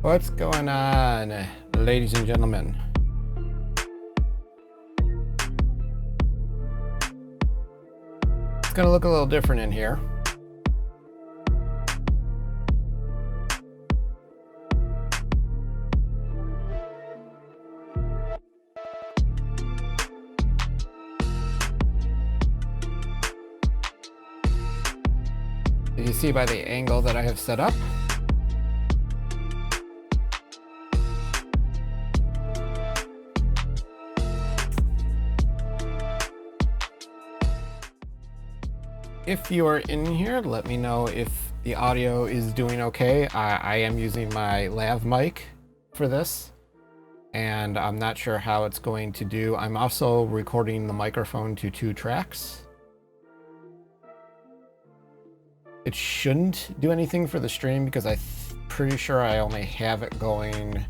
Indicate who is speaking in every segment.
Speaker 1: What's going on, ladies and gentlemen? It's gonna look a little different in here. You see by the angle that I have set up. If you are in here, let me know if the audio is doing okay. I am using my lav mic for this, and I'm not sure how it's going to do. I'm also recording the microphone to 2 tracks. It shouldn't do anything for the stream because I'm pretty sure I only have it going.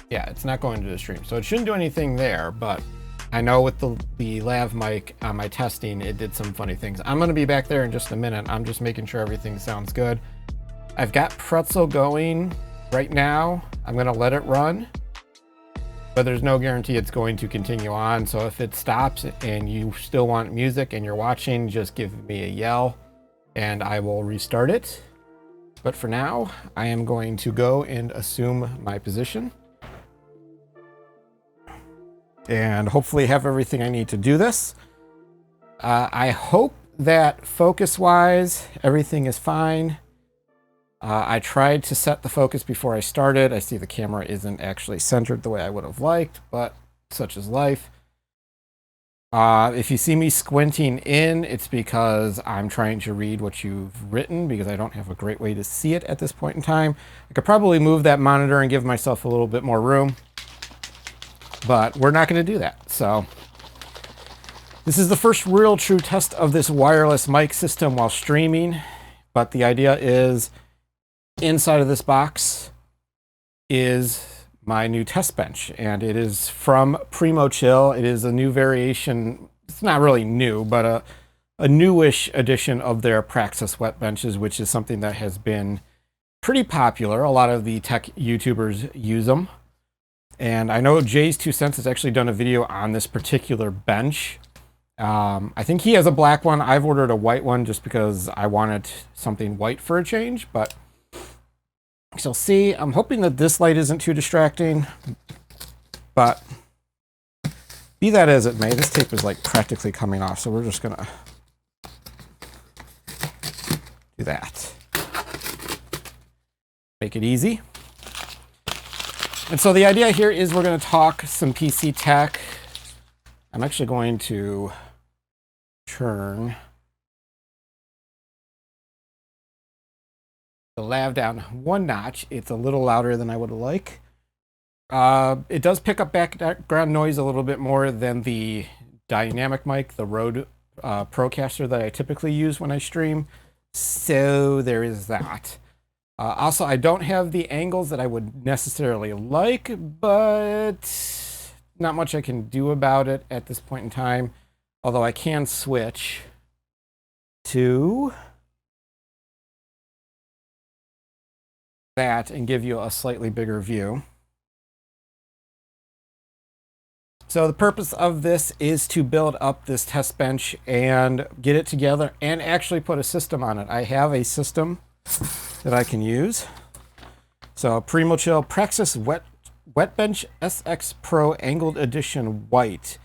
Speaker 1: Yeah, it's not going to the stream, so it shouldn't do anything there, but I know with the lav mic on my testing, it did some funny things. I'm gonna be back there in just a minute. I'm just making sure everything sounds good. I've got Pretzel going right now. I'm gonna let it run, but there's no guarantee it's going to continue on. So if it stops and you still want music and you're watching, just give me a yell and I will restart it. But for now, I am going to go and assume my position and hopefully have everything I need to do this. I hope that focus-wise, everything is fine. I tried to set the focus before I started. I see the camera isn't actually centered the way I would have liked, but such is life. If you see me squinting in, it's because I'm trying to read what you've written because I don't have a great way to see it at this point in time. I could probably move that monitor and give myself a little bit more room, but we're not going to do that. So this is the first real true test of this wireless mic system while streaming. But the idea is inside of this box is my new test bench, and it is from Primochill. It is a new variation. It's not really new, but a newish edition of their Praxis Wetbenches, which is something that has been pretty popular. A lot of the tech YouTubers use them. And I know Jay's 2 Cents has actually done a video on this particular bench. I think he has a black one. I've ordered a white one just because I wanted something white for a change, but you'll see. I'm hoping that this light isn't too distracting, but be that as it may, this tape is like practically coming off, so we're just gonna do that. Make it easy. And so the idea here is we're going to talk some PC tech. I'm actually going to turn the lav down 1 notch. It's a little louder than I would like. It does pick up background noise a little bit more than the dynamic mic, the Rode Procaster that I typically use when I stream. So there is that. Also, I don't have the angles that I would necessarily like, but not much I can do about it at this point in time. Although I can switch to that and give you a slightly bigger view. So the purpose of this is to build up this test bench and get it together and actually put a system on it. I have a system that I can use. So Primochill Praxis WetbenchSX Pro Angled Edition White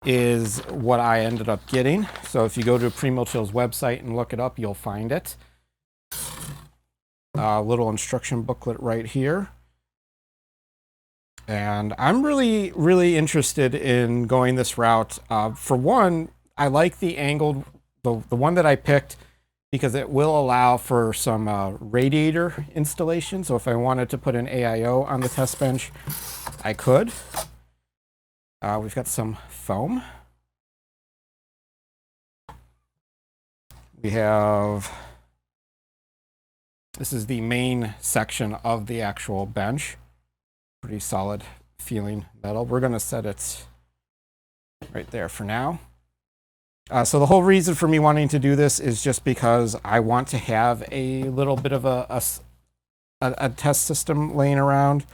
Speaker 1: is what I ended up getting. So if you go to Primochill's website and look it up, you'll find it. A little instruction booklet right here. And I'm really interested in going this route. For one, I like the angled, the one that I picked, because it will allow for some radiator installation. So if I wanted to put an AIO on the test bench, I could. We've got some foam. We have, this is the main section of the actual bench. Pretty solid feeling metal. We're gonna set it right there for now. So the whole reason for me wanting to do this is just because I want to have a little bit of a a test system laying around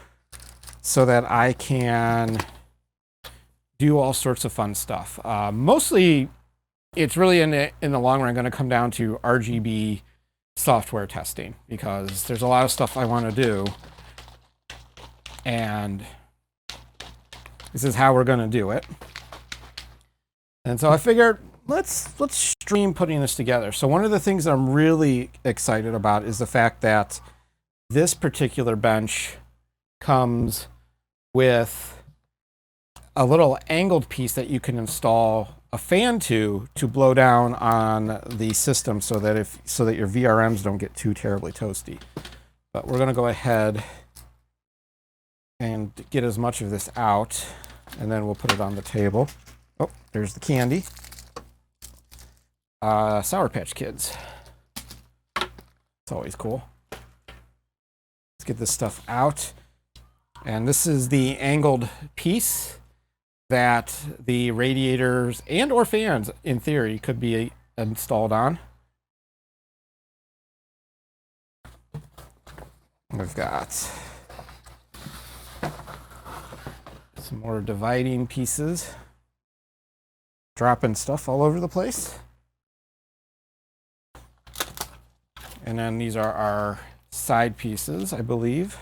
Speaker 1: so that I can do all sorts of fun stuff. Mostly, it's really in the long run going to come down to RGB software testing, because there's a lot of stuff I want to do, and this is how we're going to do it. And so I figured let's stream putting this together. So one of the things I'm really excited about is the fact that this particular bench comes with a little angled piece that you can install a fan to blow down on the system so that your VRMs don't get too terribly toasty. But we're going to go ahead and get as much of this out, and then we'll put it on the table. Oh, there's the candy. Sour Patch Kids. It's always cool. Let's get this stuff out. And this is the angled piece that the radiators and or fans, in theory, could be installed on. We've got some more dividing pieces, dropping stuff all over the place. And then these are our side pieces, I believe.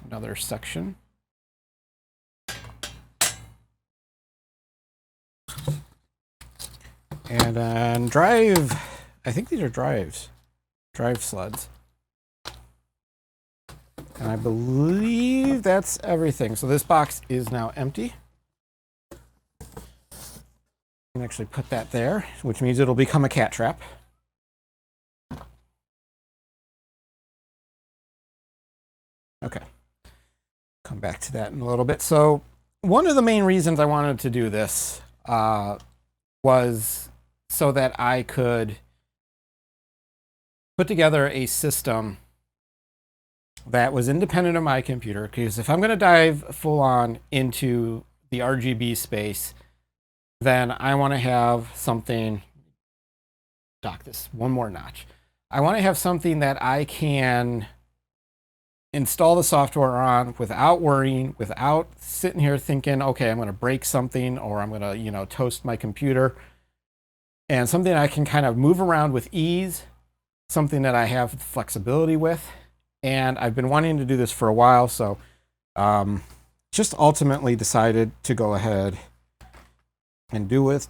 Speaker 1: Another section. And then drive, I think these are drive sleds. And I believe that's everything. So this box is now empty. I can actually put that there, which means it'll become a cat trap. Okay. Come back to that in a little bit. So one of the main reasons I wanted to do this was so that I could put together a system that was independent of my computer, because if I'm going to dive full on into the RGB space, then I want to have something, dock this one more notch. I want to have something that I can install the software on without worrying, without sitting here thinking, okay, I'm going to break something, or I'm going to, you know, toast my computer, and something I can kind of move around with ease, something that I have flexibility with. And I've been wanting to do this for a while, so just ultimately decided to go ahead and do it.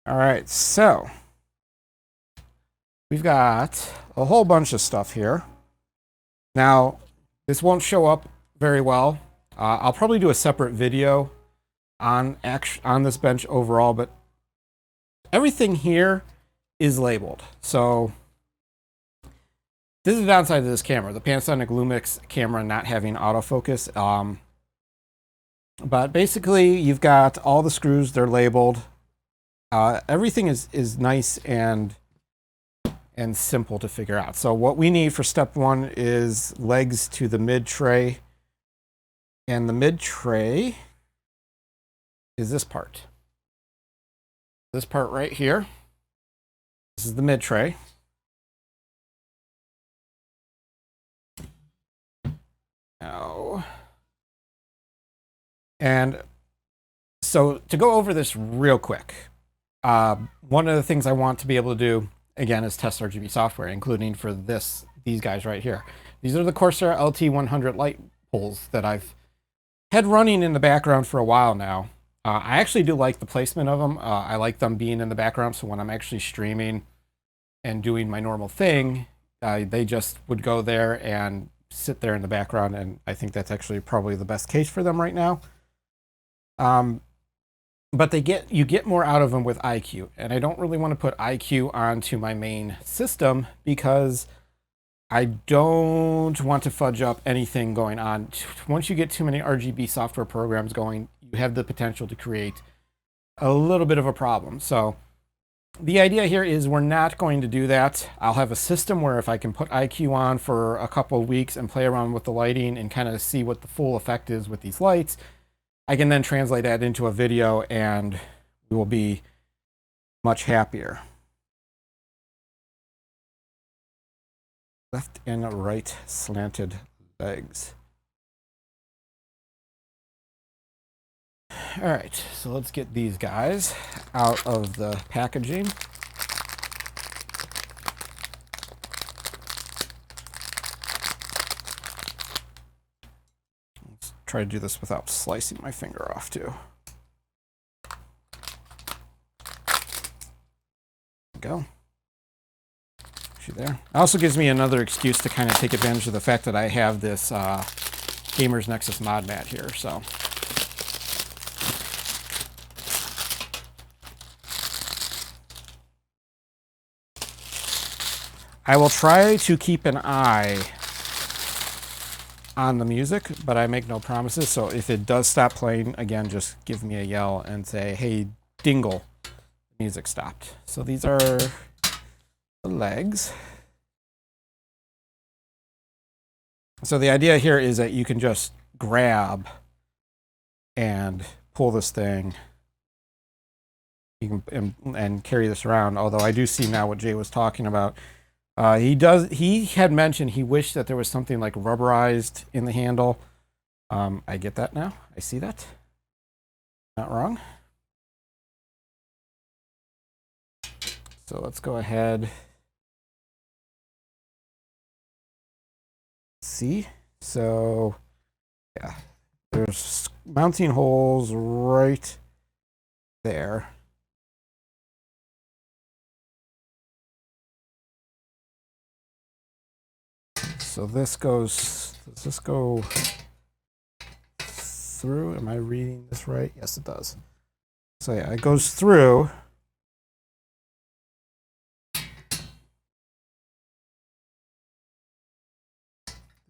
Speaker 1: All right, so we've got a whole bunch of stuff here. Now, this won't show up very well. I'll probably do a separate video on this bench overall, but everything here is labeled. So this is the downside of this camera, the Panasonic Lumix camera not having autofocus. But basically, you've got all the screws, they're labeled. Everything is nice and simple to figure out. So what we need for step one is legs to the mid tray. And the mid tray is this part. This part right here. This is the mid tray. Now, and so to go over this real quick, one of the things I want to be able to do, again, is test RGB software, including for these guys right here. These are the Corsair LT100 light poles that I've had running in the background for a while now. I actually do like the placement of them. I like them being in the background, so when I'm actually streaming and doing my normal thing, they just would go there and sit there in the background, and I think that's actually probably the best case for them right now. But you get more out of them with IQ, and I don't really want to put IQ onto my main system because I don't want to fudge up anything going on. Once you get too many RGB software programs going, you have the potential to create a little bit of a problem. So the idea here is we're not going to do that. I'll have a system where if I can put IQ on for a couple of weeks and play around with the lighting and kind of see what the full effect is with these lights, I can then translate that into a video and we will be much happier. Left and right slanted legs. All right, so let's get these guys out of the packaging. Let's try to do this without slicing my finger off too. There we go. See there? It also gives me another excuse to kind of take advantage of the fact that I have this Gamers Nexus mod mat here, so. I will try to keep an eye on the music, but I make no promises. So if it does stop playing, again, just give me a yell and say, hey, dingle, the music stopped. So these are the legs. So the idea here is that you can just grab and pull this thing. You can and carry this around. Although I do see now what Jay was talking about. He had mentioned he wished that there was something like rubberized in the handle. I get that now. I see that. Not wrong. So let's go ahead. See? So, yeah. There's mounting holes right there. So this goes, does this go through? Am I reading this right? Yes, it does. So yeah, it goes through.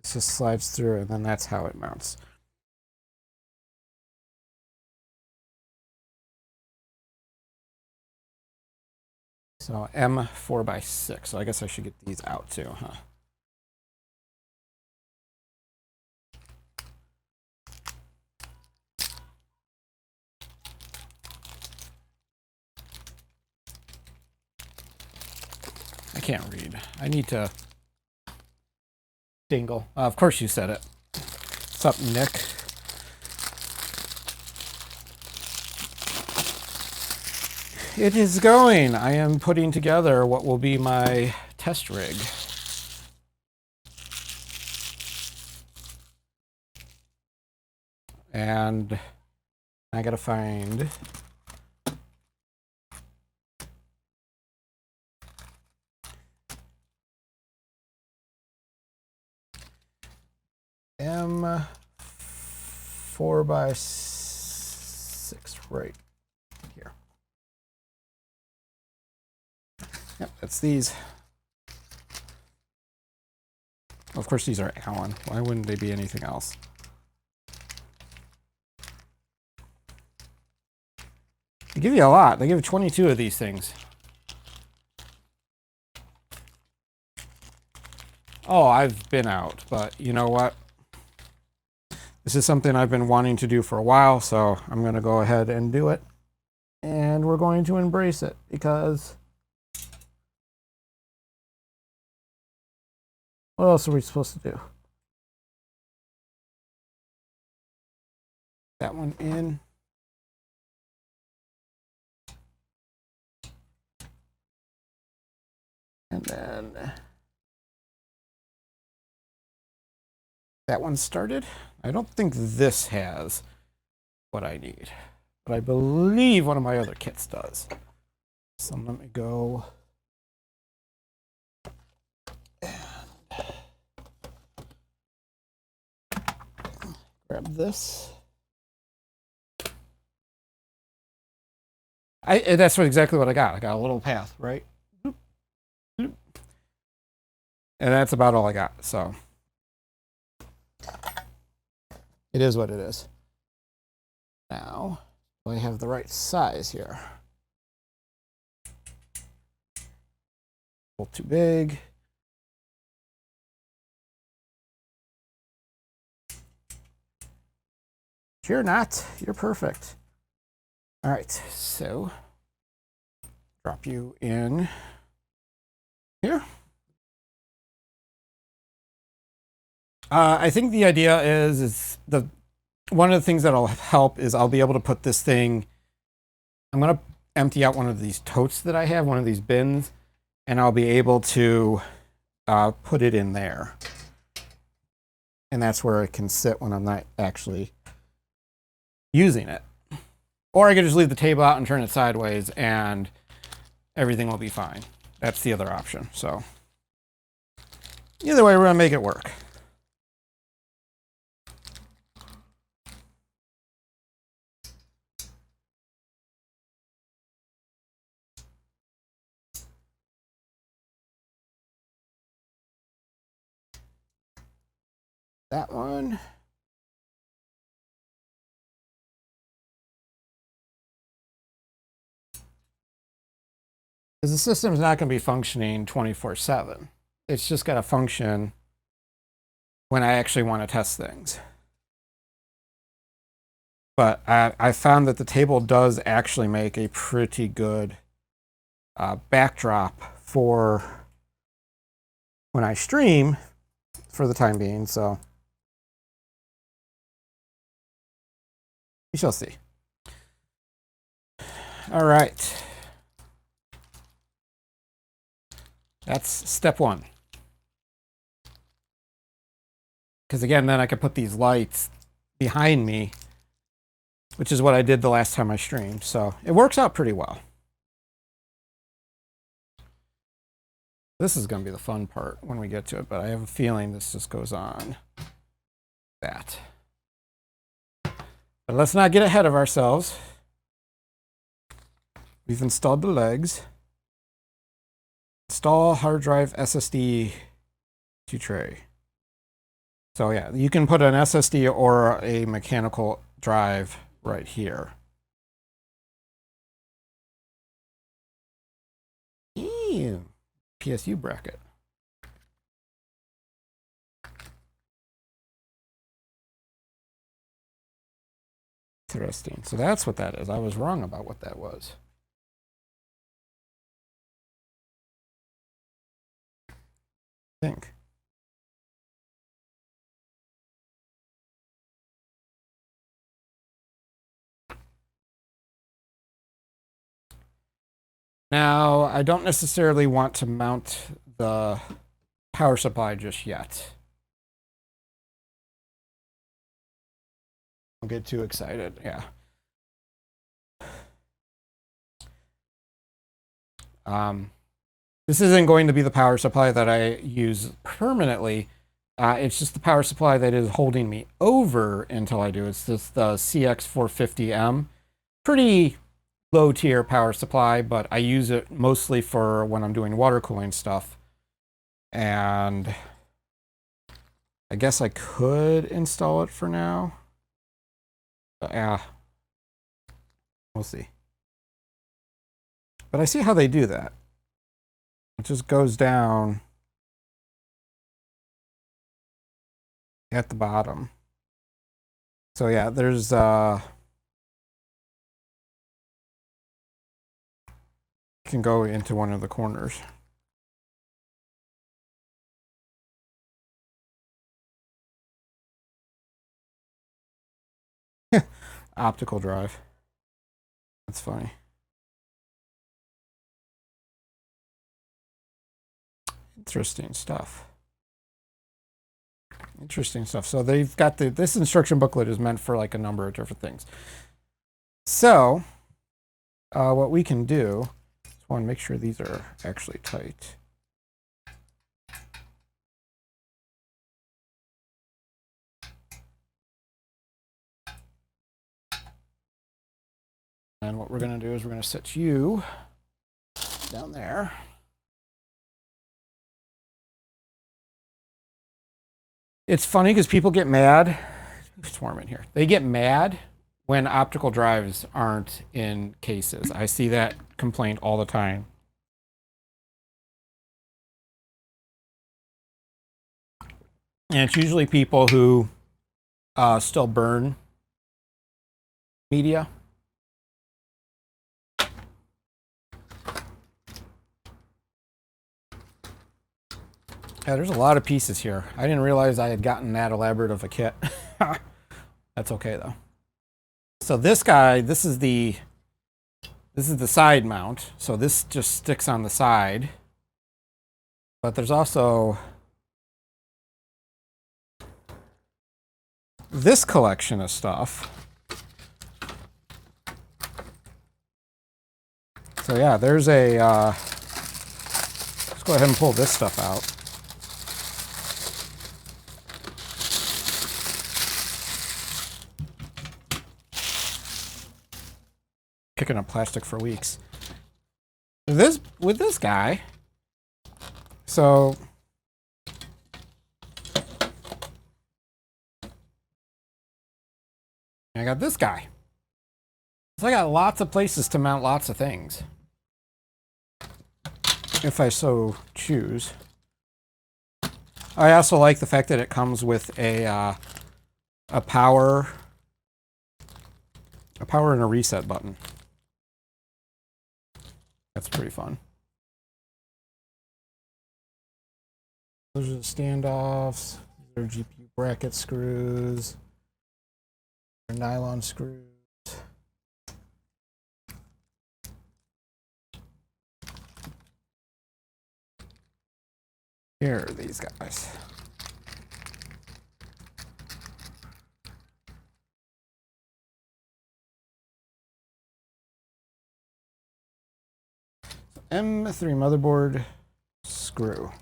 Speaker 1: This just slides through, and then that's how it mounts. So M4x6. So I guess I should get these out too, huh? I can't read. I need to dingle. Of course you said it. What's up, Nick? It is going. I am putting together what will be my test rig. And I gotta find M4x6 right here. Yep, that's these. Of course, these are Allen. Why wouldn't they be anything else? They give you a lot. They give you 22 of these things. Oh, I've been out, but you know what? This is something I've been wanting to do for a while, so I'm going to go ahead and do it. And we're going to embrace it because what else are we supposed to do? That one in. And then that one started. I don't think this has what I need, but I believe one of my other kits does. So let me go and grab this. That's exactly what I got. I got a little path, right? And that's about all I got, so it is what it is. Now, do I have the right size here? little too big. You're not. You're perfect. All right, so drop you in here. I think the idea is one of the things that'll help is I'll be able to put this thing. I'm gonna empty out one of these totes that I have, one of these bins, and I'll be able to put it in there. And that's where it can sit when I'm not actually using it. Or I could just leave the table out and turn it sideways and everything will be fine. That's the other option. So either way, we're gonna make it work. That one. Because the system's not going to be functioning 24/7. It's just got to function when I actually want to test things. But I found that the table does actually make a pretty good backdrop for when I stream for the time being. So we shall see. All right. That's step one. Because again, then I could put these lights behind me, which is what I did the last time I streamed. So it works out pretty well. This is going to be the fun part when we get to it, but I have a feeling this just goes on that. But let's not get ahead of ourselves. We've installed the legs. Install hard drive SSD to tray. So yeah, you can put an SSD or a mechanical drive right here. Ew. PSU bracket. Interesting. So that's what that is. I was wrong about what that was. I think. Now, I don't necessarily want to mount the power supply just yet. Don't get too excited, yeah. This isn't going to be the power supply that I use permanently. It's just the power supply that is holding me over until I do. It's just the CX450M. Pretty low tier power supply, but I use it mostly for when I'm doing water cooling stuff. And I guess I could install it for now. But yeah, we'll see. But I see how they do that. It just goes down at the bottom. So yeah, there's can go into one of the corners. Optical drive. That's funny. Interesting stuff. Interesting stuff. So they've got this instruction booklet is meant for like a number of different things. So what we can do is want to make sure these are actually tight. And what we're going to do is we're going to set you down there. It's funny because people get mad. It's warm in here. They get mad when optical drives aren't in cases. I see that complaint all the time. And it's usually people who still burn media. Yeah, there's a lot of pieces here. I didn't realize I had gotten that elaborate of a kit. That's okay though. So this guy, this is the side mount. So this just sticks on the side. But there's also this collection of stuff. So yeah, there's a, let's go ahead and pull this stuff out. Kicking up plastic for weeks. With this guy, so I got this guy. So I got lots of places to mount lots of things, if I so choose. I also like the fact that it comes with a power and a reset button. That's pretty fun. Those are the standoffs. These are GPU bracket screws. They're nylon screws. Here are these guys. M3 motherboard screw.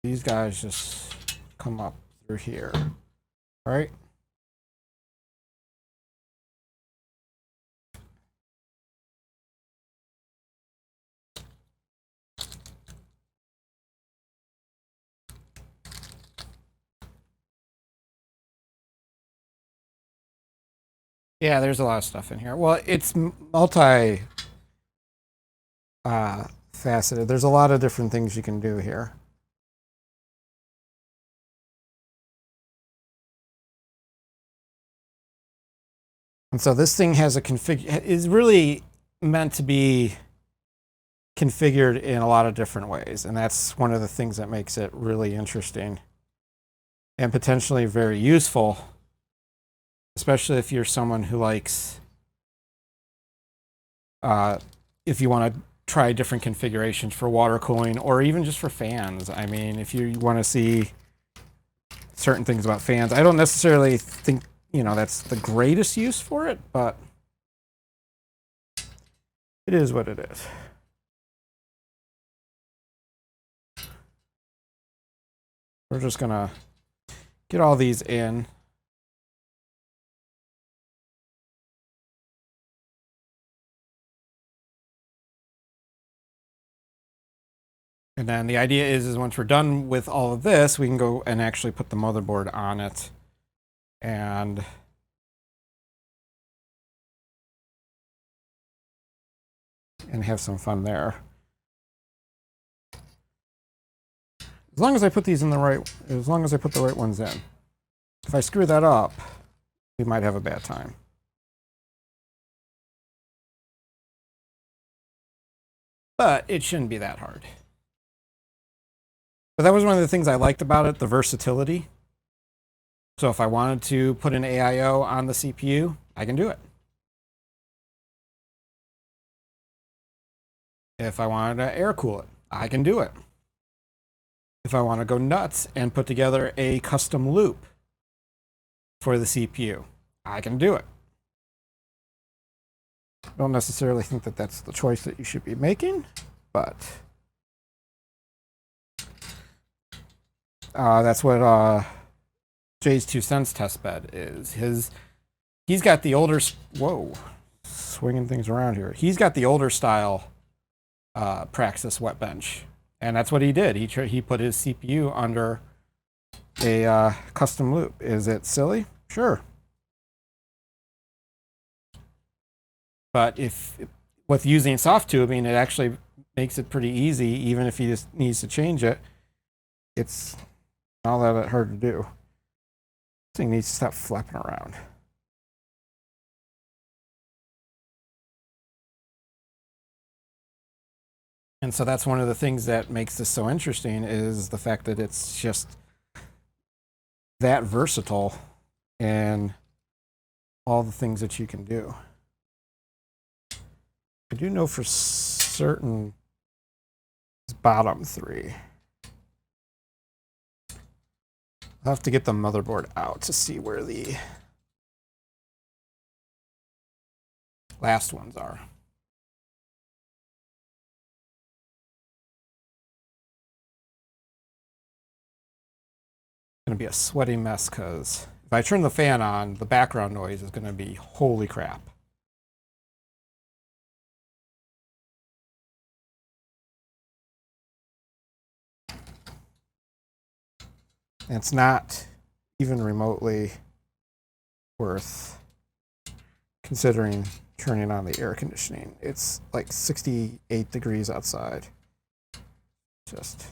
Speaker 1: These guys just come up through here. All right. Yeah, there's a lot of stuff in here. Well, it's multi faceted. There's a lot of different things you can do here. And so this thing has a is really meant to be configured in a lot of different ways. And that's one of the things that makes it really interesting and potentially very useful, especially if you're someone who likes, if you want to try different configurations for water cooling or even just for fans. I mean, if you want to see certain things about fans, I don't necessarily think, you know, that's the greatest use for it, but it is what it is. We're just gonna get all these in. And then the idea is once we're done with all of this, we can go and actually put the motherboard on it and have some fun there. As long as I put these in the right, as long as I put the right ones in. If I screw that up, we might have a bad time. But it shouldn't be that hard. But that was one of the things I liked about it, the versatility. So if I wanted to put an AIO on the CPU, I can do it. If I wanted to air cool it, I can do it. If I want to go nuts and put together a custom loop for the CPU, I can do it. I don't necessarily think that that's the choice that you should be making, but that's what Jay's 2 cents test bed is. He's got the older, whoa, swinging things around here. He's got the older style Praxis Wetbench, and that's what he did. He put his CPU under a custom loop. Is it silly? Sure. But with using soft tubing, it actually makes it pretty easy, even if he just needs to change it. It's Not that hard to do. This thing needs to stop flapping around. And so that's one of the things that makes this so interesting is the fact that it's just that versatile and all the things that you can do. I do know for certain it's bottom 3. I'll have to get the motherboard out to see where the last ones are. Going to be a sweaty mess because if I turn the fan on, the background noise is going to be holy crap. And it's not even remotely worth considering turning on the air conditioning. It's like 68 degrees outside. Just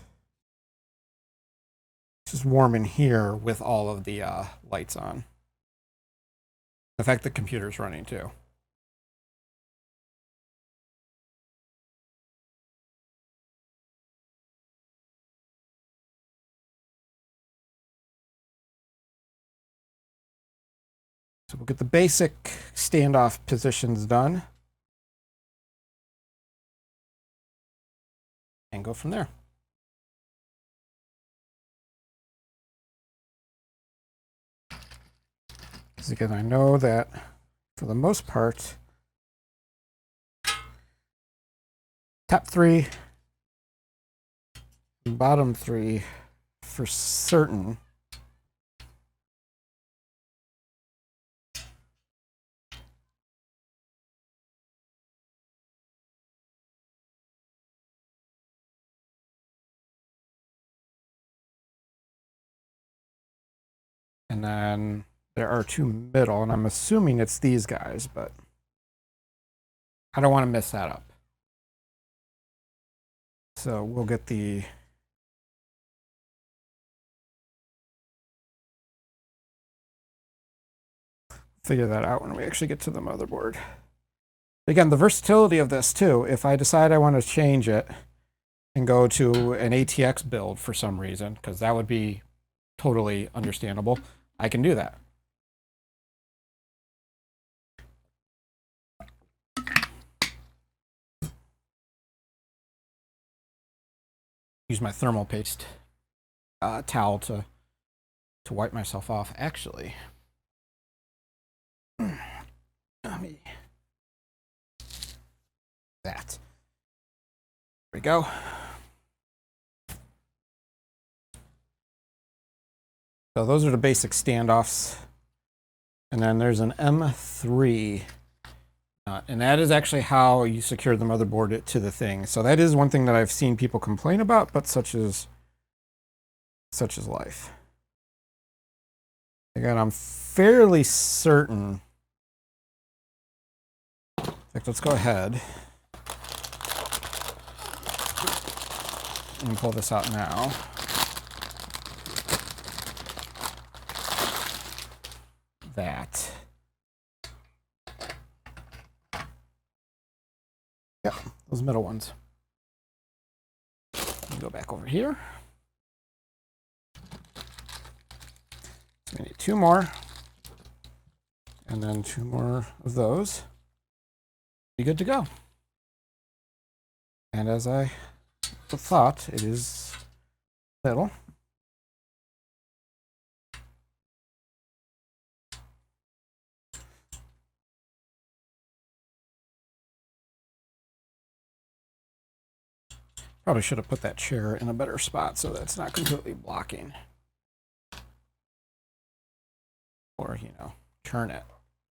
Speaker 1: warm in here with all of the lights on. In fact, the computer's running too. So we'll get the basic standoff positions done and go from there. Because again, I know that for the most part, top 3 and bottom 3 for certain and then there are 2 middle, and I'm assuming it's these guys, but I don't want to mess that up. So we'll get the figure that out when we actually get to the motherboard. Again, the versatility of this too, if I decide I want to change it and go to an ATX build for some reason, because that would be totally understandable, I can do that. Use my thermal paste towel to wipe myself off. Actually, let me that. There we go. So those are the basic standoffs, and then there's an M3. And that is actually how you secure the motherboard to the thing. So that is one thing that I've seen people complain about, but such is life. Again, I'm fairly certain. In fact, let's go ahead and pull this out now. That. Yep, those middle ones. Go back over here. So we need 2 more. And then 2 more of those. Be good to go. And as I thought, it is middle. Probably should have put that chair in a better spot so that it's not completely blocking. Or, you know, turn it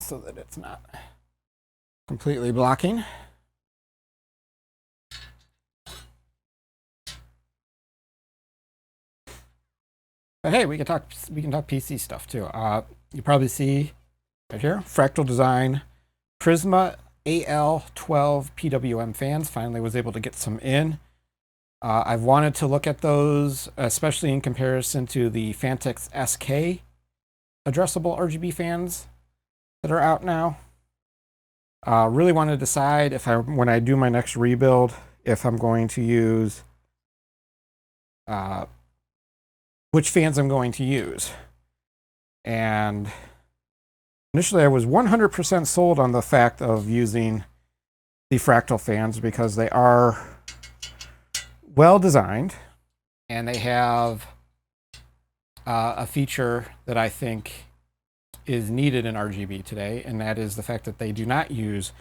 Speaker 1: so that it's not completely blocking. But hey, we can talk PC stuff too. You probably see right here, Fractal Design, Prisma AL12 PWM fans. Finally was able to get some in. I've wanted to look at those, especially in comparison to the Phanteks SK addressable RGB fans that are out now. Really want to decide if when I do my next rebuild, if I'm going to use which fans I'm going to use. And initially I was 100% sold on the fact of using the Fractal fans because they are well designed and they have a feature that I think is needed in RGB today, and that is the fact that they do not use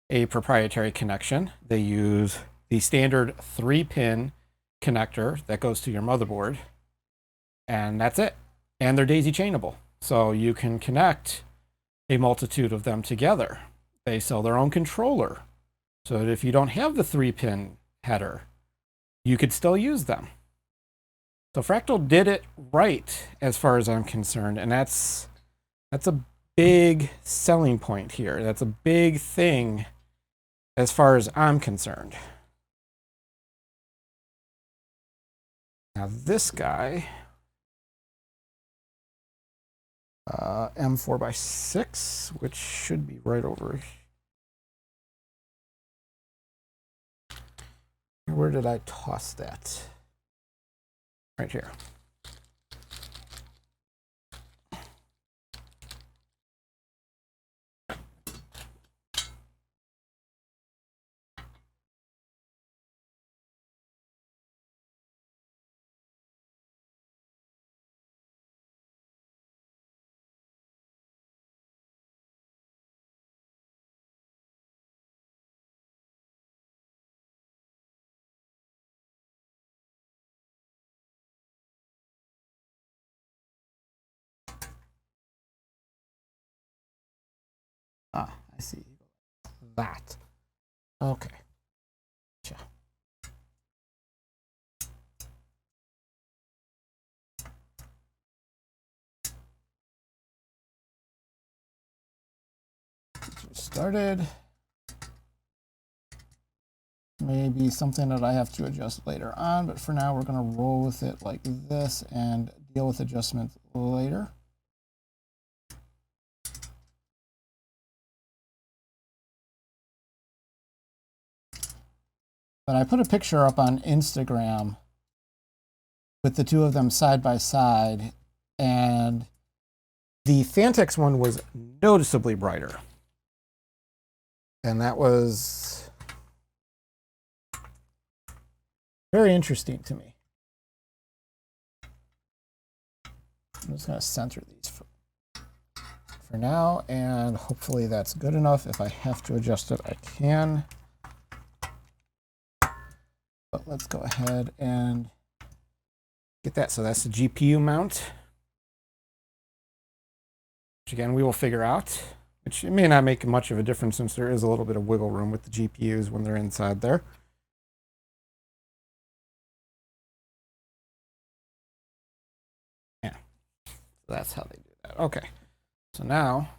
Speaker 1: a proprietary connection. They use the standard 3-pin connector that goes to your motherboard, and that's it. And they're daisy chainable, so you can connect a multitude of them together. They sell their own controller, so that if you don't have the 3-pin header, you could still use them. So Fractal did it right as far as I'm concerned, and that's a big selling point here. That's a big thing as far as I'm concerned. Now this guy, M4x6, which should be right over here. Where did I toss that? Right here. Ah, I see. That. Okay. Gotcha. Started. Maybe something that I have to adjust later on, but for now we're going to roll with it like this and deal with adjustments later. But I put a picture up on Instagram with the two of them side by side, and the Phanteks one was noticeably brighter. And that was very interesting to me. I'm just going to center these for now, and hopefully that's good enough. If I have to adjust it, I can. But let's go ahead and get that. So that's the GPU mount, which again we will figure out, which it may not make much of a difference since there is a little bit of wiggle room with the GPUs when they're inside there. Yeah, so that's how they do that. Okay, so now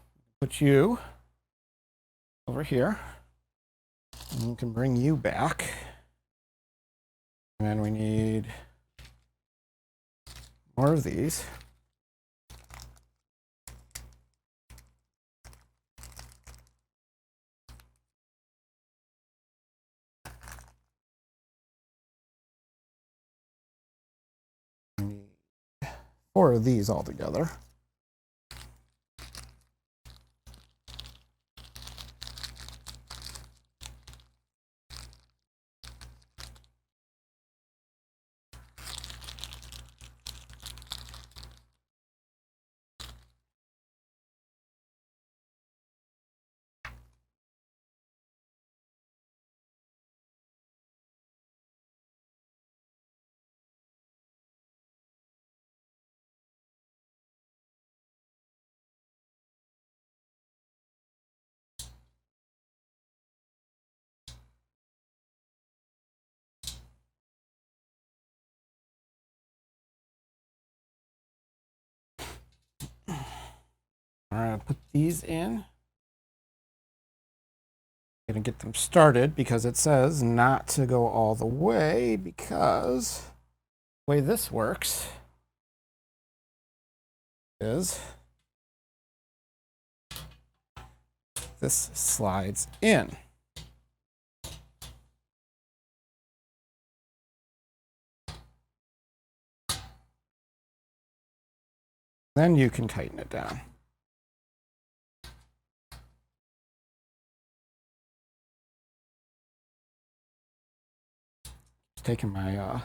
Speaker 1: put you over here, and we can bring you back. And we need more of these. We need 4 of these altogether. All right, put these in. I'm going to get them started because it says not to go all the way, because the way this works is this slides in. Then you can tighten it down. Just taking my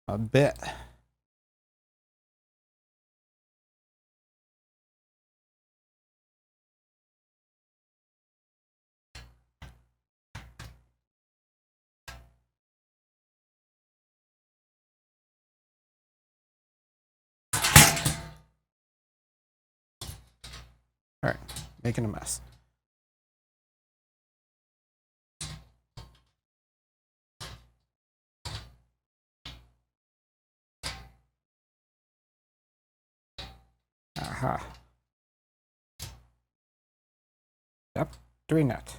Speaker 1: a bit. All right, making a mess. Aha. Yep, doing that.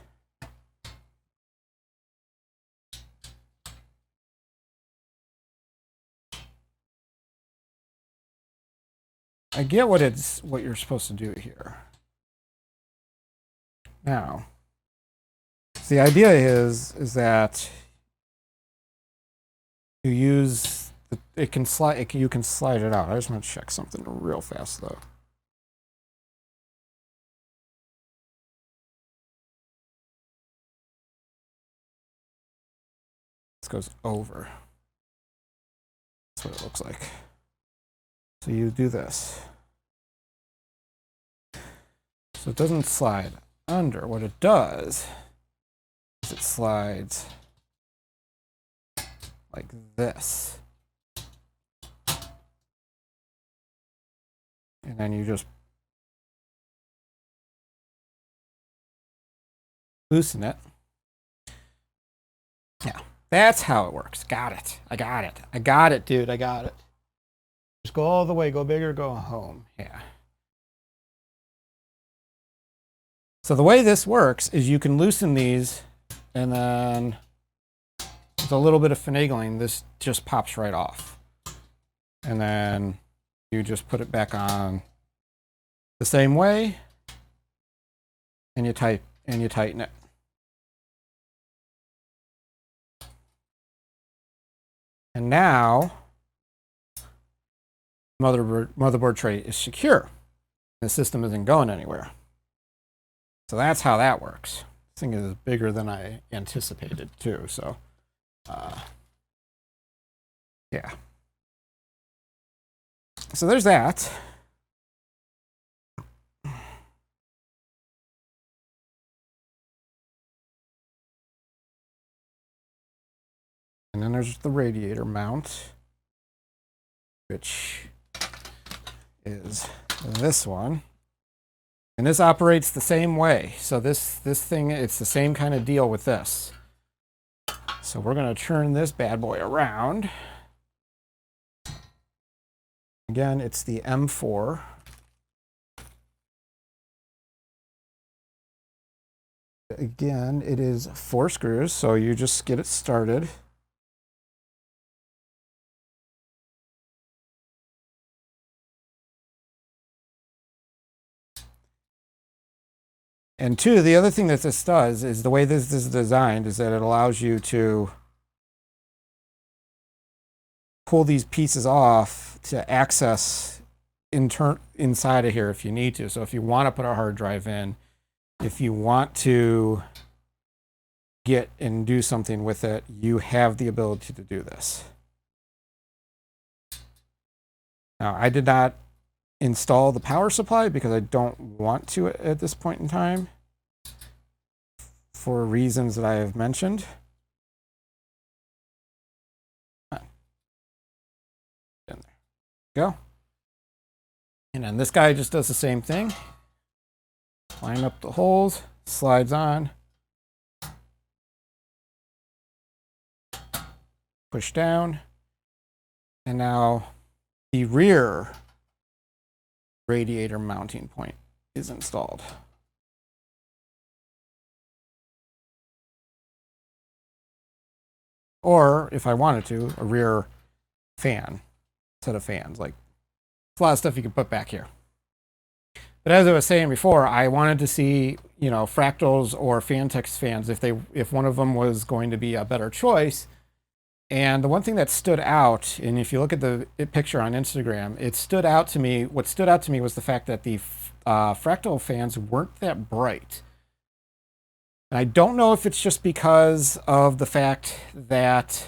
Speaker 1: I get what you're supposed to do here. Now, the idea is that you use you can slide it out. I just want to check something real fast though. This goes over. That's what it looks like. So you do this. So it doesn't slide under. What it does is it slides like this. And then you just loosen it. Yeah, that's how it works. Got it. I got it. I got it, dude. I got it. Just go all the way. Go bigger. Go home. Yeah. So the way this works is you can loosen these, and then with a little bit of finagling, this just pops right off. And then you just put it back on the same way, and you tighten it. And now motherboard tray is secure. The system isn't going anywhere. So that's how that works. This thing is bigger than I anticipated too. So, yeah. So there's that. And then there's the radiator mount, which is this one. And this operates the same way. So this thing, it's the same kind of deal with this. So we're going to turn this bad boy around. Again, it's the M4. Again, it is 4 screws, so you just get it started. And two, the other thing that this does is the way this is designed is that it allows you to pull these pieces off to access inside of here if you need to. So if you want to put a hard drive in, if you want to get and do something with it, you have the ability to do this. Now, I did not install the power supply because I don't want to at this point in time for reasons that I have mentioned. There you go. And then this guy just does the same thing. Line up the holes, slides on, push down, and now the rear radiator mounting point is installed. Or if I wanted to, a rear fan, set of fans. Like, it's a lot of stuff you can put back here. But as I was saying before, I wanted to see, you know, Fractals or Phanteks fans if one of them was going to be a better choice. And the one thing that stood out, and if you look at the picture on Instagram, it stood out to me. What stood out to me was the fact that the Fractal fans weren't that bright. And I don't know if it's just because of the fact that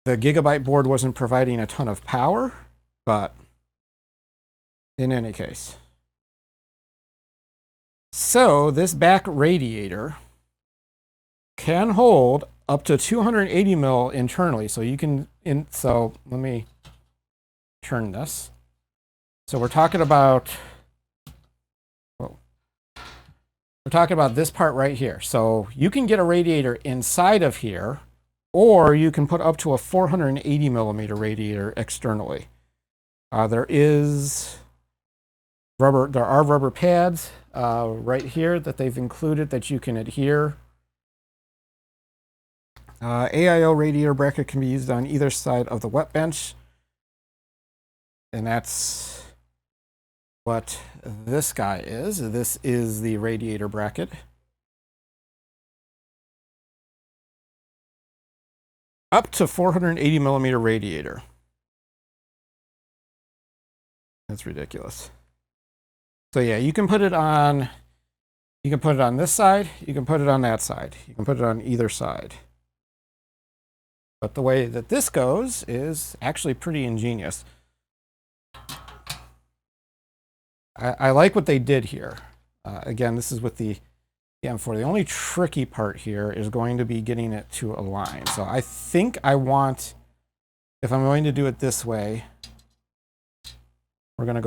Speaker 1: the Gigabyte board wasn't providing a ton of power, but in any case. So this back radiator can hold up to 280 mil internally. So you can, so let me turn this. So we're talking about, we're talking about this part right here. So you can get a radiator inside of here, or you can put up to a 480 millimeter radiator externally. There are rubber pads right here that they've included that you can adhere. AIO radiator bracket can be used on either side of the wet bench. And that's what this guy is. This is the radiator bracket. Up to 480 millimeter radiator. That's ridiculous. So yeah, you can put it on this side, you can put it on that side, you can put it on either side. But the way that this goes is actually pretty ingenious. I like what they did here. Again, this is with the M4. The only tricky part here is going to be getting it to align. So I think I want, if I'm going to do it this way, we're going to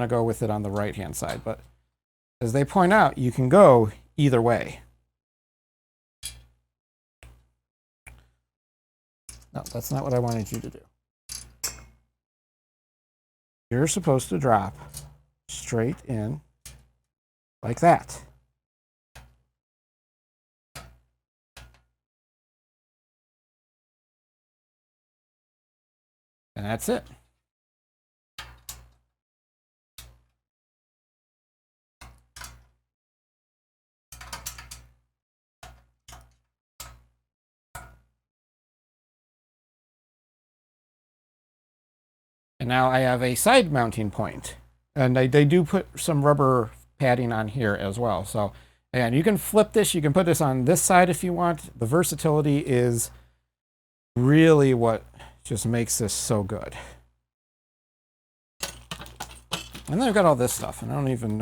Speaker 1: go with it on the right-hand side. But as they point out, you can go either way. No, that's not what I wanted you to do. You're supposed to drop straight in like that. And that's it. And now I have a side mounting point. And they do put some rubber padding on here as well. So, and you can flip this. You can put this on this side if you want. The versatility is really what just makes this so good. And then I've got all this stuff, and I don't even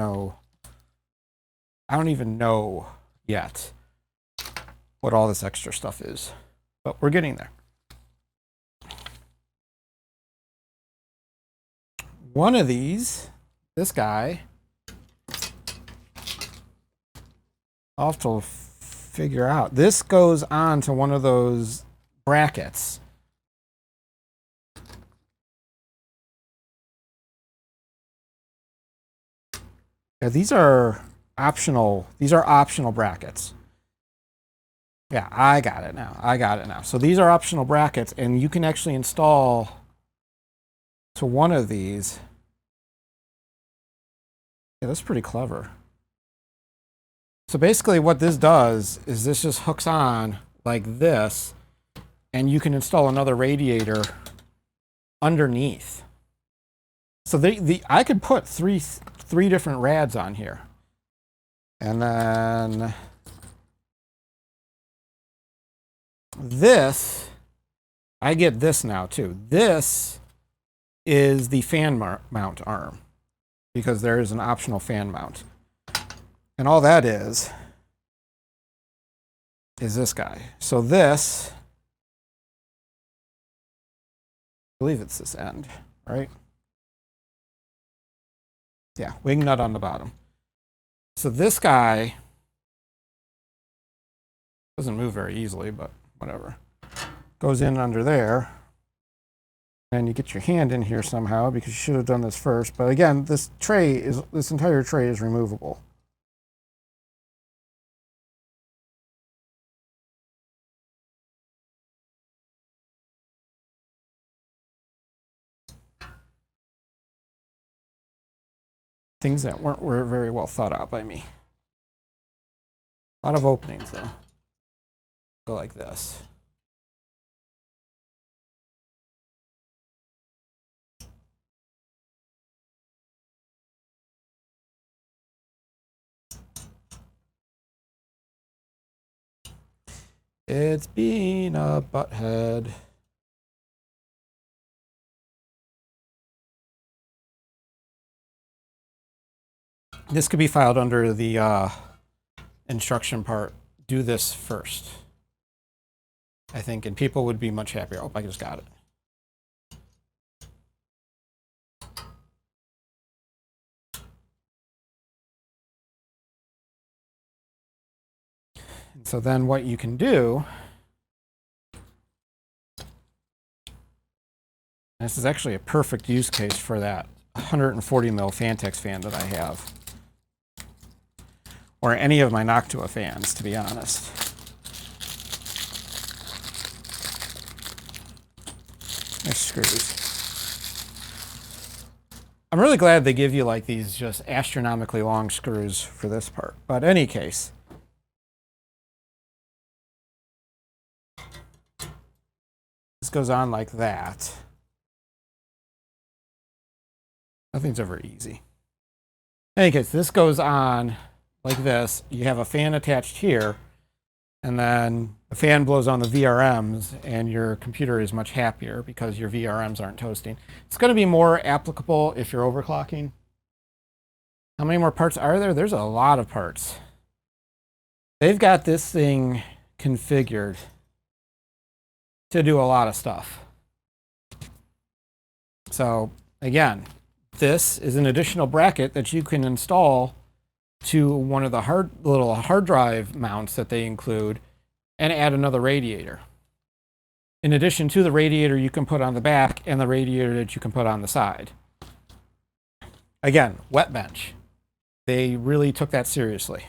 Speaker 1: know yet what all this extra stuff is. But we're getting there. One of these, this guy, I'll have to figure out. This goes on to one of those brackets. Yeah, these are optional. These are optional brackets. Yeah, I got it now. So these are optional brackets, and you can actually install to one of these. Yeah, that's pretty clever. So basically what this does is this just hooks on like this, and you can install another radiator underneath. So I could put three different rads on here. And then this, I get this now too. This is the fan mount arm, because there is an optional fan mount. And all that is this guy. So this, I believe it's this end, right? Yeah, wing nut on the bottom. So this guy doesn't move very easily, but whatever. Goes in under there. And you get your hand in here somehow, because you should have done this first. But again, this entire tray is removable. things that were very well thought out by me. A lot of openings though. Go like this. It's being a butthead. This could be filed under the instruction part. Do this first, I think, and people would be much happier. Oh, I just got it. And so then what you can do, this is actually a perfect use case for that 140 mil Phanteks fan that I have. Or any of my Noctua fans, to be honest. There's screws. I'm really glad they give you like these just astronomically long screws for this part. But in any case, this goes on like that. Nothing's ever easy. In any case, this goes on like this. You have a fan attached here, and then the fan blows on the VRMs, and your computer is much happier because your VRMs aren't toasting. It's going to be more applicable if you're overclocking. How many more parts are there? There's a lot of parts. They've got this thing configured to do a lot of stuff. So again, this is an additional bracket that you can install to one of the little hard drive mounts that they include and add another radiator. In addition to the radiator you can put on the back and the radiator that you can put on the side. Again, Wetbench. They really took that seriously.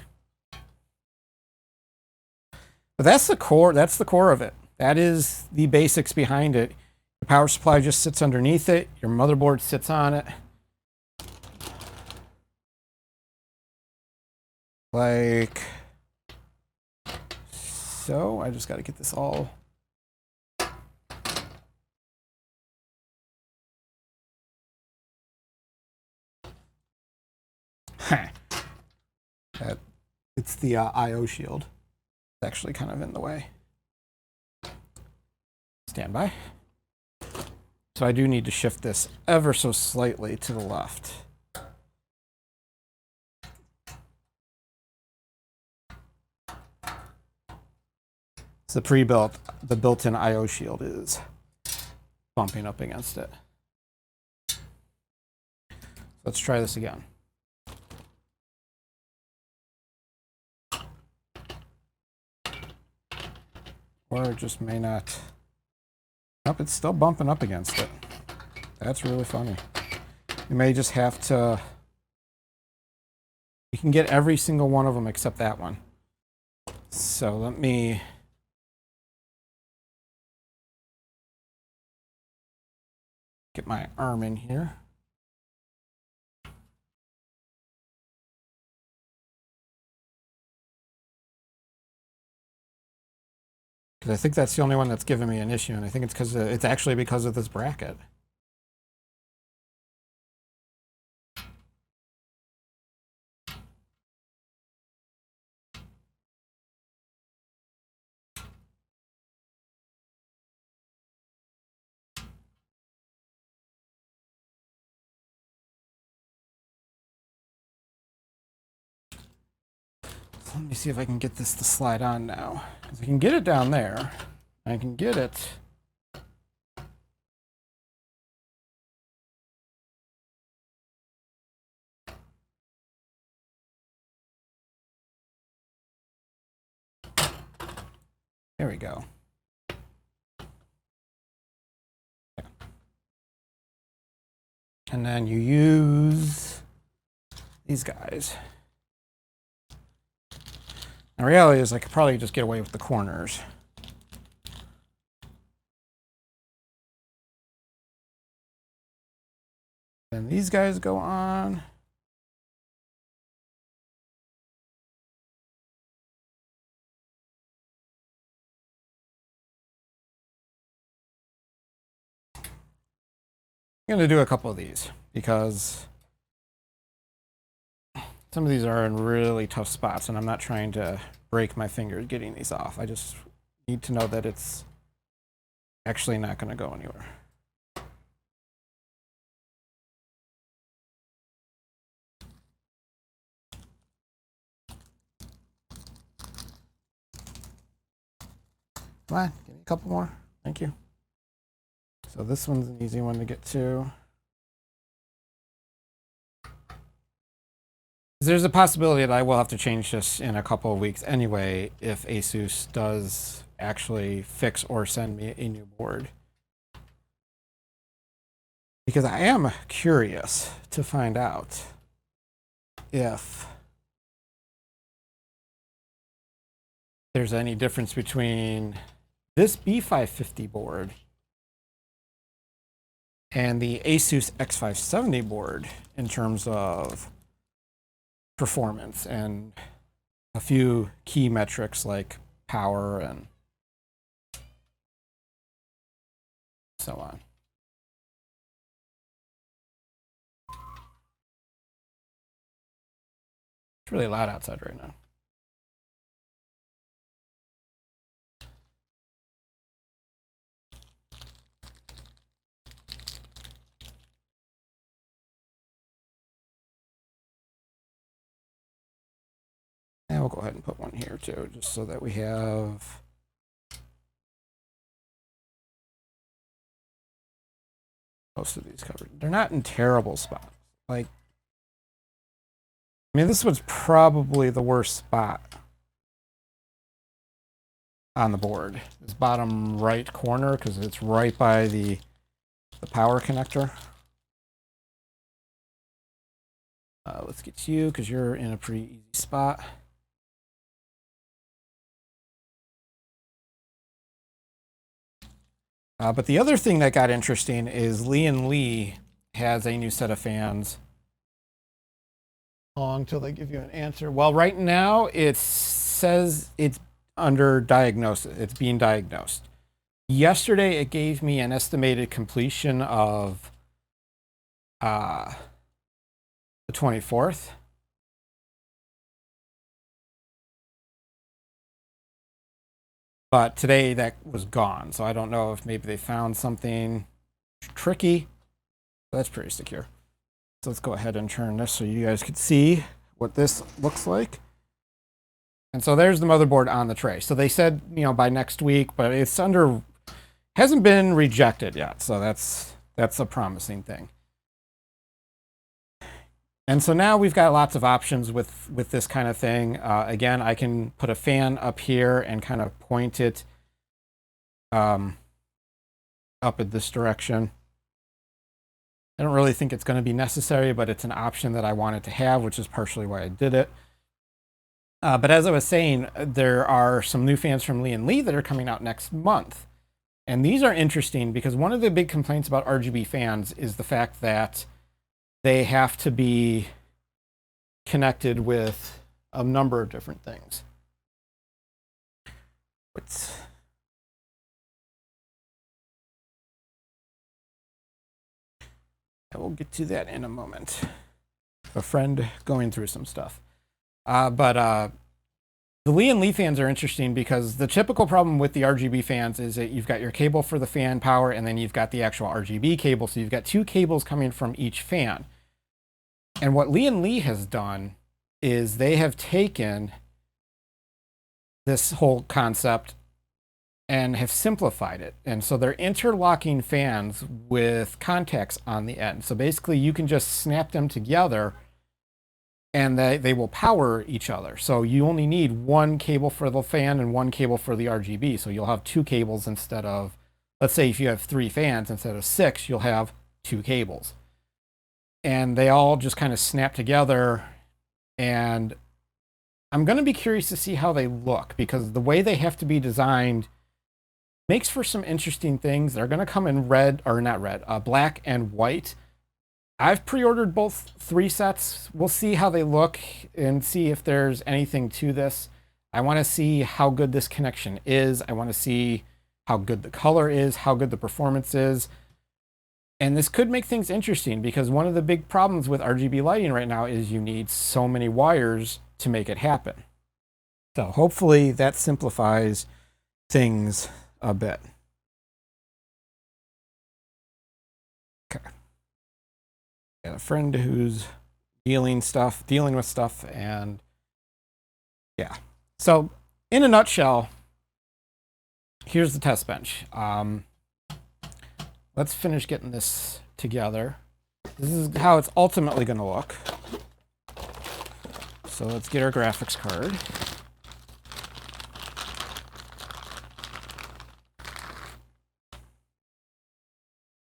Speaker 1: But that's the core of it. That is the basics behind it. The power supply just sits underneath it. Your motherboard sits on it. Like so. I just got to get this all. It's the I/O shield. It's actually kind of in the way. Stand by. So I do need to shift this ever so slightly to the left. It's the pre-built, the built-in I/O shield is bumping up against it. Let's try this again. Or it just may not. Nope, it's still bumping up against it. That's really funny. You may just have to. You can get every single one of them except that one. So let me. Get my arm in here. Because I think that's the only one that's giving me an issue, and I think it's actually because of this bracket. Let me see if I can get this to slide on now. Because I can get it down there. I can get it. There we go. And then you use these guys. The reality is I could probably just get away with the corners. Then these guys go on. going to do a couple of these because some of these are in really tough spots, and I'm not trying to break my fingers getting these off. I just need to know that it's actually not going to go anywhere. Come on, give me a couple more. Thank you. So this one's an easy one to get to. There's a possibility that I will have to change this in a couple of weeks anyway if Asus does actually fix or send me a new board. Because I am curious to find out if there's any difference between this B550 board and the Asus X570 board in terms of performance and a few key metrics like power and so on. It's really loud outside right now. And we'll go ahead and put one here too, just so that we have most of these covered. They're not in terrible spots. Like, I mean, this one's probably the worst spot on the board. This bottom right corner, because it's right by the power connector. Let's get to you, because you're in a pretty easy spot. But the other thing that got interesting is Lee has a new set of fans. How long till they give you an answer? Well, right now it says it's under diagnosis. It's being diagnosed. Yesterday it gave me an estimated completion of the 24th. But today that was gone, so I don't know if maybe they found something tricky. That's pretty secure. So let's go ahead and turn this so you guys can see what this looks like. And so there's the motherboard on the tray. So they said, you know, by next week, but it's hasn't been rejected yet. So that's a promising thing. And so now we've got lots of options with this kind of thing. Again, I can put a fan up here and kind of point it up in this direction. I don't really think it's going to be necessary, but it's an option that I wanted to have, which is partially why I did it. But as I was saying, there are some new fans from Lee that are coming out next month. And these are interesting because one of the big complaints about RGB fans is the fact that they have to be connected with a number of different things. I will get to that in a moment. A friend going through some stuff. The Lee fans are interesting because the typical problem with the RGB fans is that you've got your cable for the fan power and then you've got the actual RGB cable. So you've got two cables coming from each fan. And what Lee has done is they have taken this whole concept and have simplified it. And so they're interlocking fans with contacts on the end. So basically you can just snap them together and they will power each other. So you only need one cable for the fan and one cable for the RGB. So you'll have two cables instead of, let's say if you have 3 fans instead of 6, you'll have 2 cables. And they all just kind of snap together. And I'm going to be curious to see how they look because the way they have to be designed makes for some interesting things. They're going to come in red, or not red, black and white. I've pre-ordered both 3 sets. We'll see how they look and see if there's anything to this. I want to see how good this connection is. I want to see how good the color is, how good the performance is. And this could make things interesting because one of the big problems with RGB lighting right now is you need so many wires to make it happen. So hopefully that simplifies things a bit. Okay. Got a friend who's dealing with stuff, and yeah. So in a nutshell, here's the test bench. Let's finish getting this together. This is how it's ultimately going to look. So let's get our graphics card.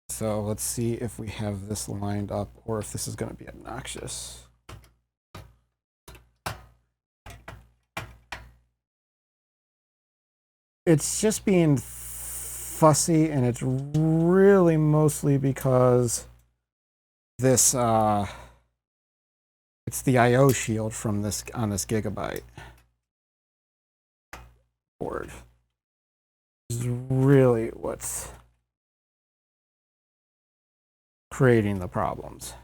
Speaker 1: So let's see if we have this lined up or if this is going to be obnoxious. It's just being fussy, and it's really mostly because this it's the IO shield from this on this Gigabyte board. This is really what's creating the problems.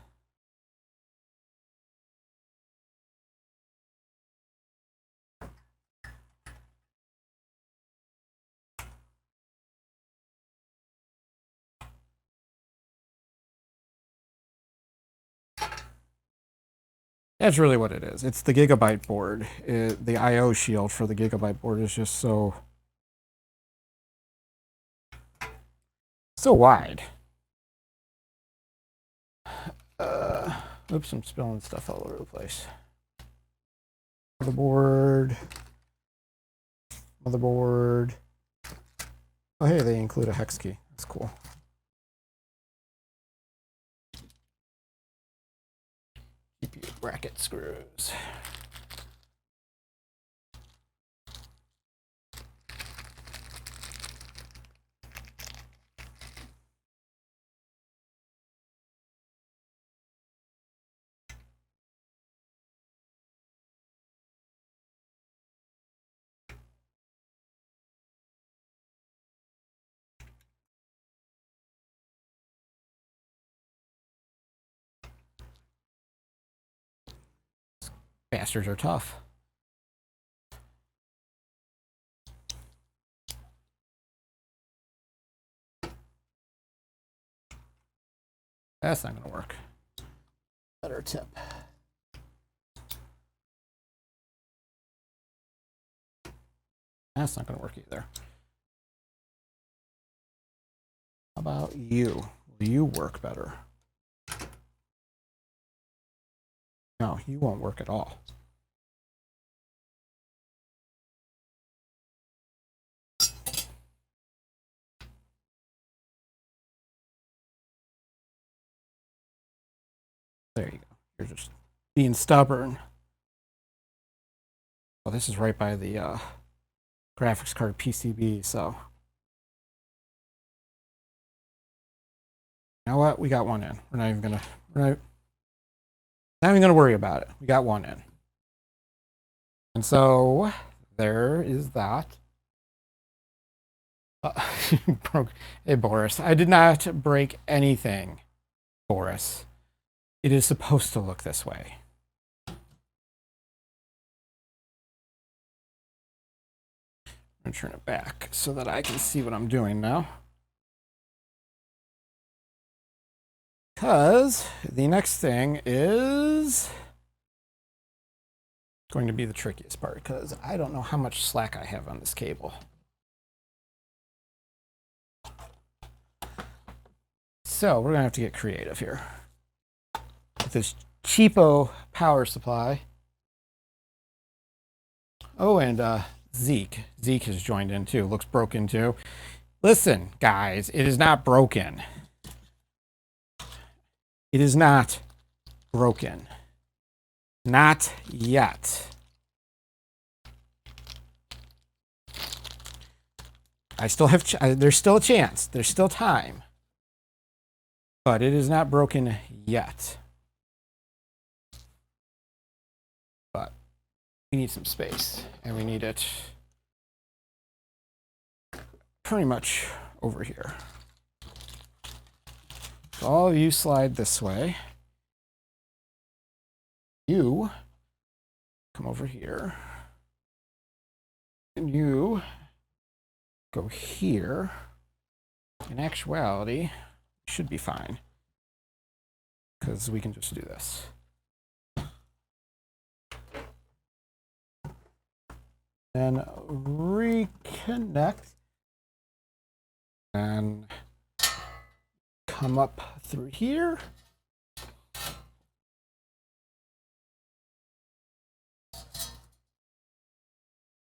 Speaker 1: That's really what it is. It's the Gigabyte board. The IO shield for the Gigabyte board is just so wide. Oops, I'm spilling stuff all over the place. Motherboard. Oh, hey, they include a hex key. That's cool. GPU bracket screws. Bastards are tough. That's not going to work. Better tip. That's not going to work either. How about you? Will you work better? No, you won't work at all. There you go. You're just being stubborn. Well, this is right by the graphics card PCB, so. You know what? We got one in. We're not even gonna worry about it. We got one in. And so there is that. Broke. Hey, Boris. I did not break anything, Boris. It is supposed to look this way. I'm going to turn it back so that I can see what I'm doing now. Because the next thing is going to be the trickiest part, because I don't know how much slack I have on this cable. So we're going to have to get creative here. With this cheapo power supply. Oh, and Zeke. Zeke has joined in too. Looks broken too. Listen, guys, it is not broken. It is not broken. Not yet. I still have, there's still a chance. There's still time. But it is not broken yet. But we need some space, and we need it pretty much over here. So all of you slide this way. You come over here. And you go here. In actuality, it should be fine. Because we can just do this. And reconnect. And come up through here.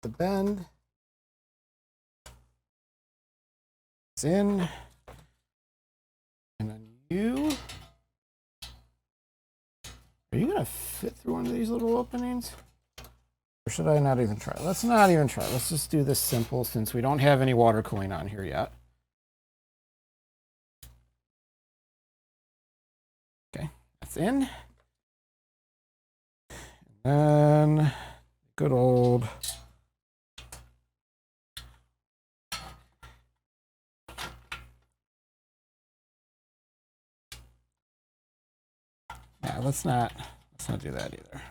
Speaker 1: The bend. It's in. And then you. Are you going to fit through one of these little openings? Or should I not even try? Let's not even try. Let's just do this simple since we don't have any water cooling on here yet. Okay, that's in. And then good old yeah, let's not do that either.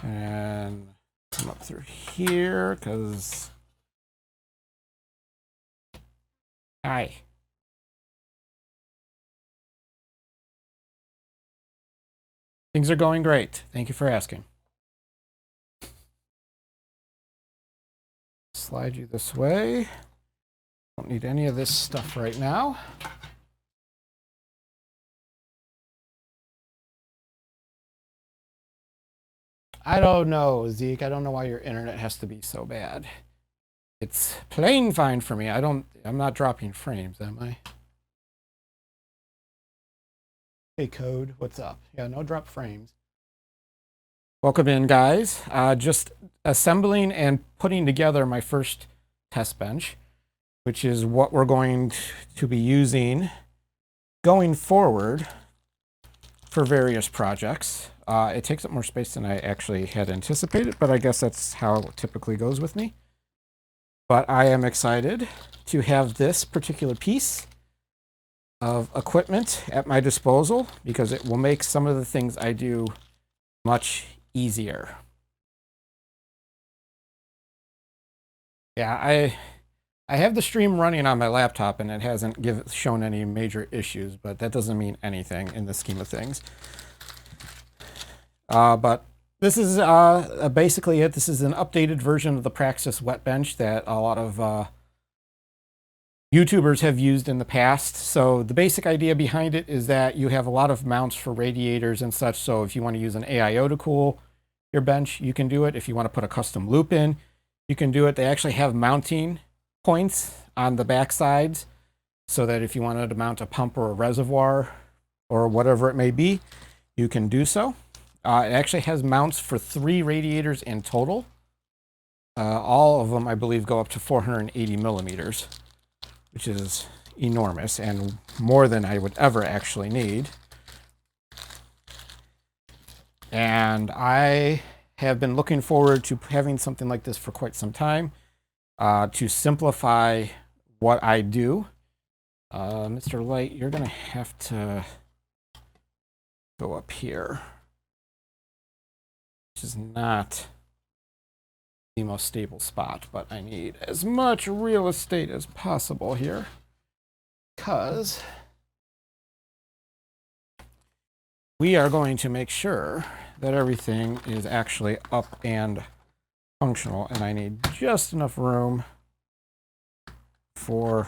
Speaker 1: And come up through here because hi. Things are going great. Thank you for asking. Slide you this way. Don't need any of this stuff right now. I don't know, Zeke. I don't know why your internet has to be so bad. It's playing fine for me. I'm not dropping frames, am I? Hey, Code, what's up? Yeah, no drop frames. Welcome in, guys. Just assembling and putting together my first test bench, which is what we're going to be using going forward for various projects. It takes up more space than I actually had anticipated, but I guess that's how it typically goes with me. But I am excited to have this particular piece of equipment at my disposal because it will make some of the things I do much easier. Yeah, I have the stream running on my laptop and it hasn't shown any major issues, but that doesn't mean anything in the scheme of things. But this is basically it. This is an updated version of the Praxis Wetbench that a lot of YouTubers have used in the past. So the basic idea behind it is that you have a lot of mounts for radiators and such. So if you want to use an AIO to cool your bench, you can do it. If you want to put a custom loop in, you can do it. They actually have mounting points on the back sides so that if you wanted to mount a pump or a reservoir or whatever it may be, you can do so. It actually has mounts for 3 radiators in total. All of them, I believe, go up to 480 millimeters, which is enormous and more than I would ever actually need. And I have been looking forward to having something like this for quite some time to simplify what I do. Mr. Light, you're going to have to go up here, which is not the most stable spot, but I need as much real estate as possible here because we are going to make sure that everything is actually up and functional, and I need just enough room for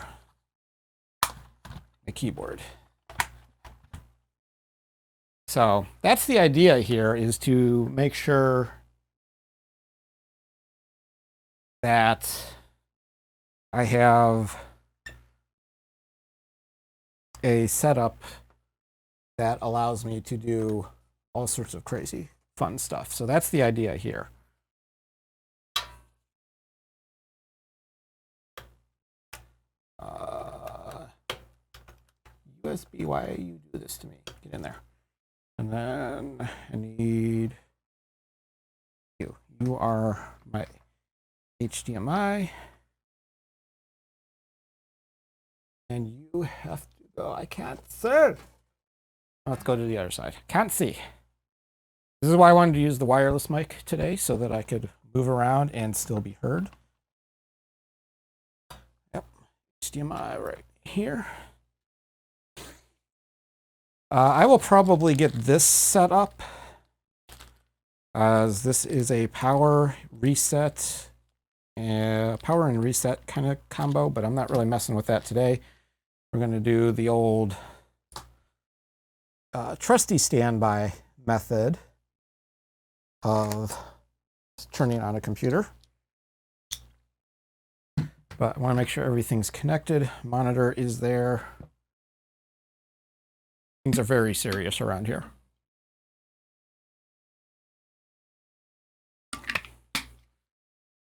Speaker 1: my keyboard. So that's the idea here, is to make sure that I have a setup that allows me to do all sorts of crazy fun stuff. So that's the idea here. USB, why you do this to me? Get in there. And then I need you. You are my HDMI. And you have to go. I can't see. Let's go to the other side. Can't see. This is why I wanted to use the wireless mic today, so that I could move around and still be heard. Yep. HDMI right here. I will probably get this set up, as this is a power reset, power and reset kind of combo, but I'm not really messing with that today. We're going to do the old trusty standby method of turning on a computer. But I want to make sure everything's connected. Monitor is there. Things are very serious around here.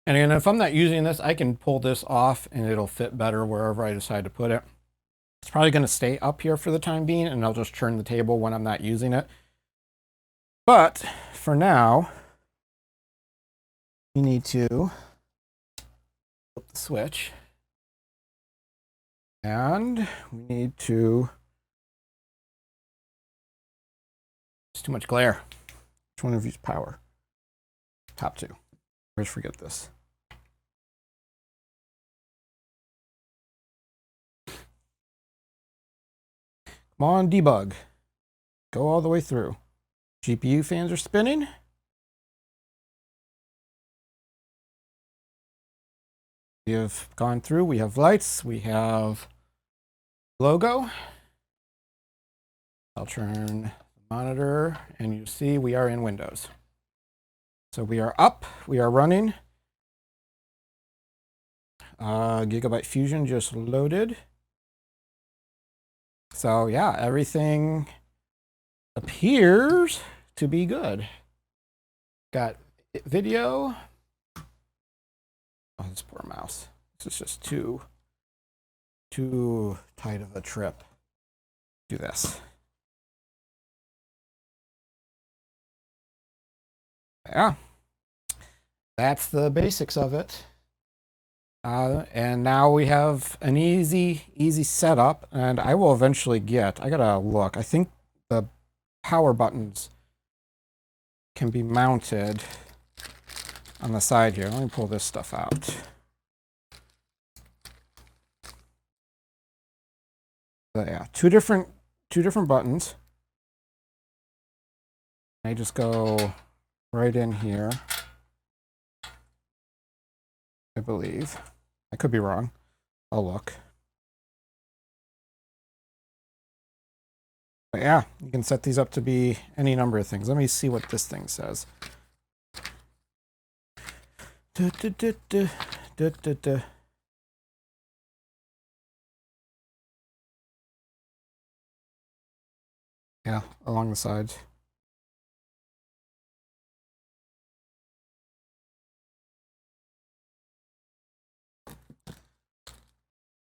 Speaker 1: And again, if I'm not using this, I can pull this off and it'll fit better wherever I decide to put it. It's probably going to stay up here for the time being, and I'll just turn the table when I'm not using it. But for now, you need to flip the switch. And we need to... It's too much glare. Which one of you's power? Top two. Always forget this. Come on, debug. Go all the way through. GPU fans are spinning. We have gone through. We have lights. We have logo. I'll turn the monitor, and you see we are in Windows. So we are up. We are running. Gigabyte Fusion just loaded. So yeah, everything appears to be good. Got video. Oh, this poor mouse. This is just too tight of a trip. Do this. Yeah. That's the basics of it. And now we have an easy setup, and I will eventually get, I gotta look, I think the power buttons can be mounted on the side here. Let me pull this stuff out. So yeah, two different buttons. I just go right in here, I believe. I could be wrong. I'll look. But yeah, you can set these up to be any number of things. Let me see what this thing says. Yeah, along the sides.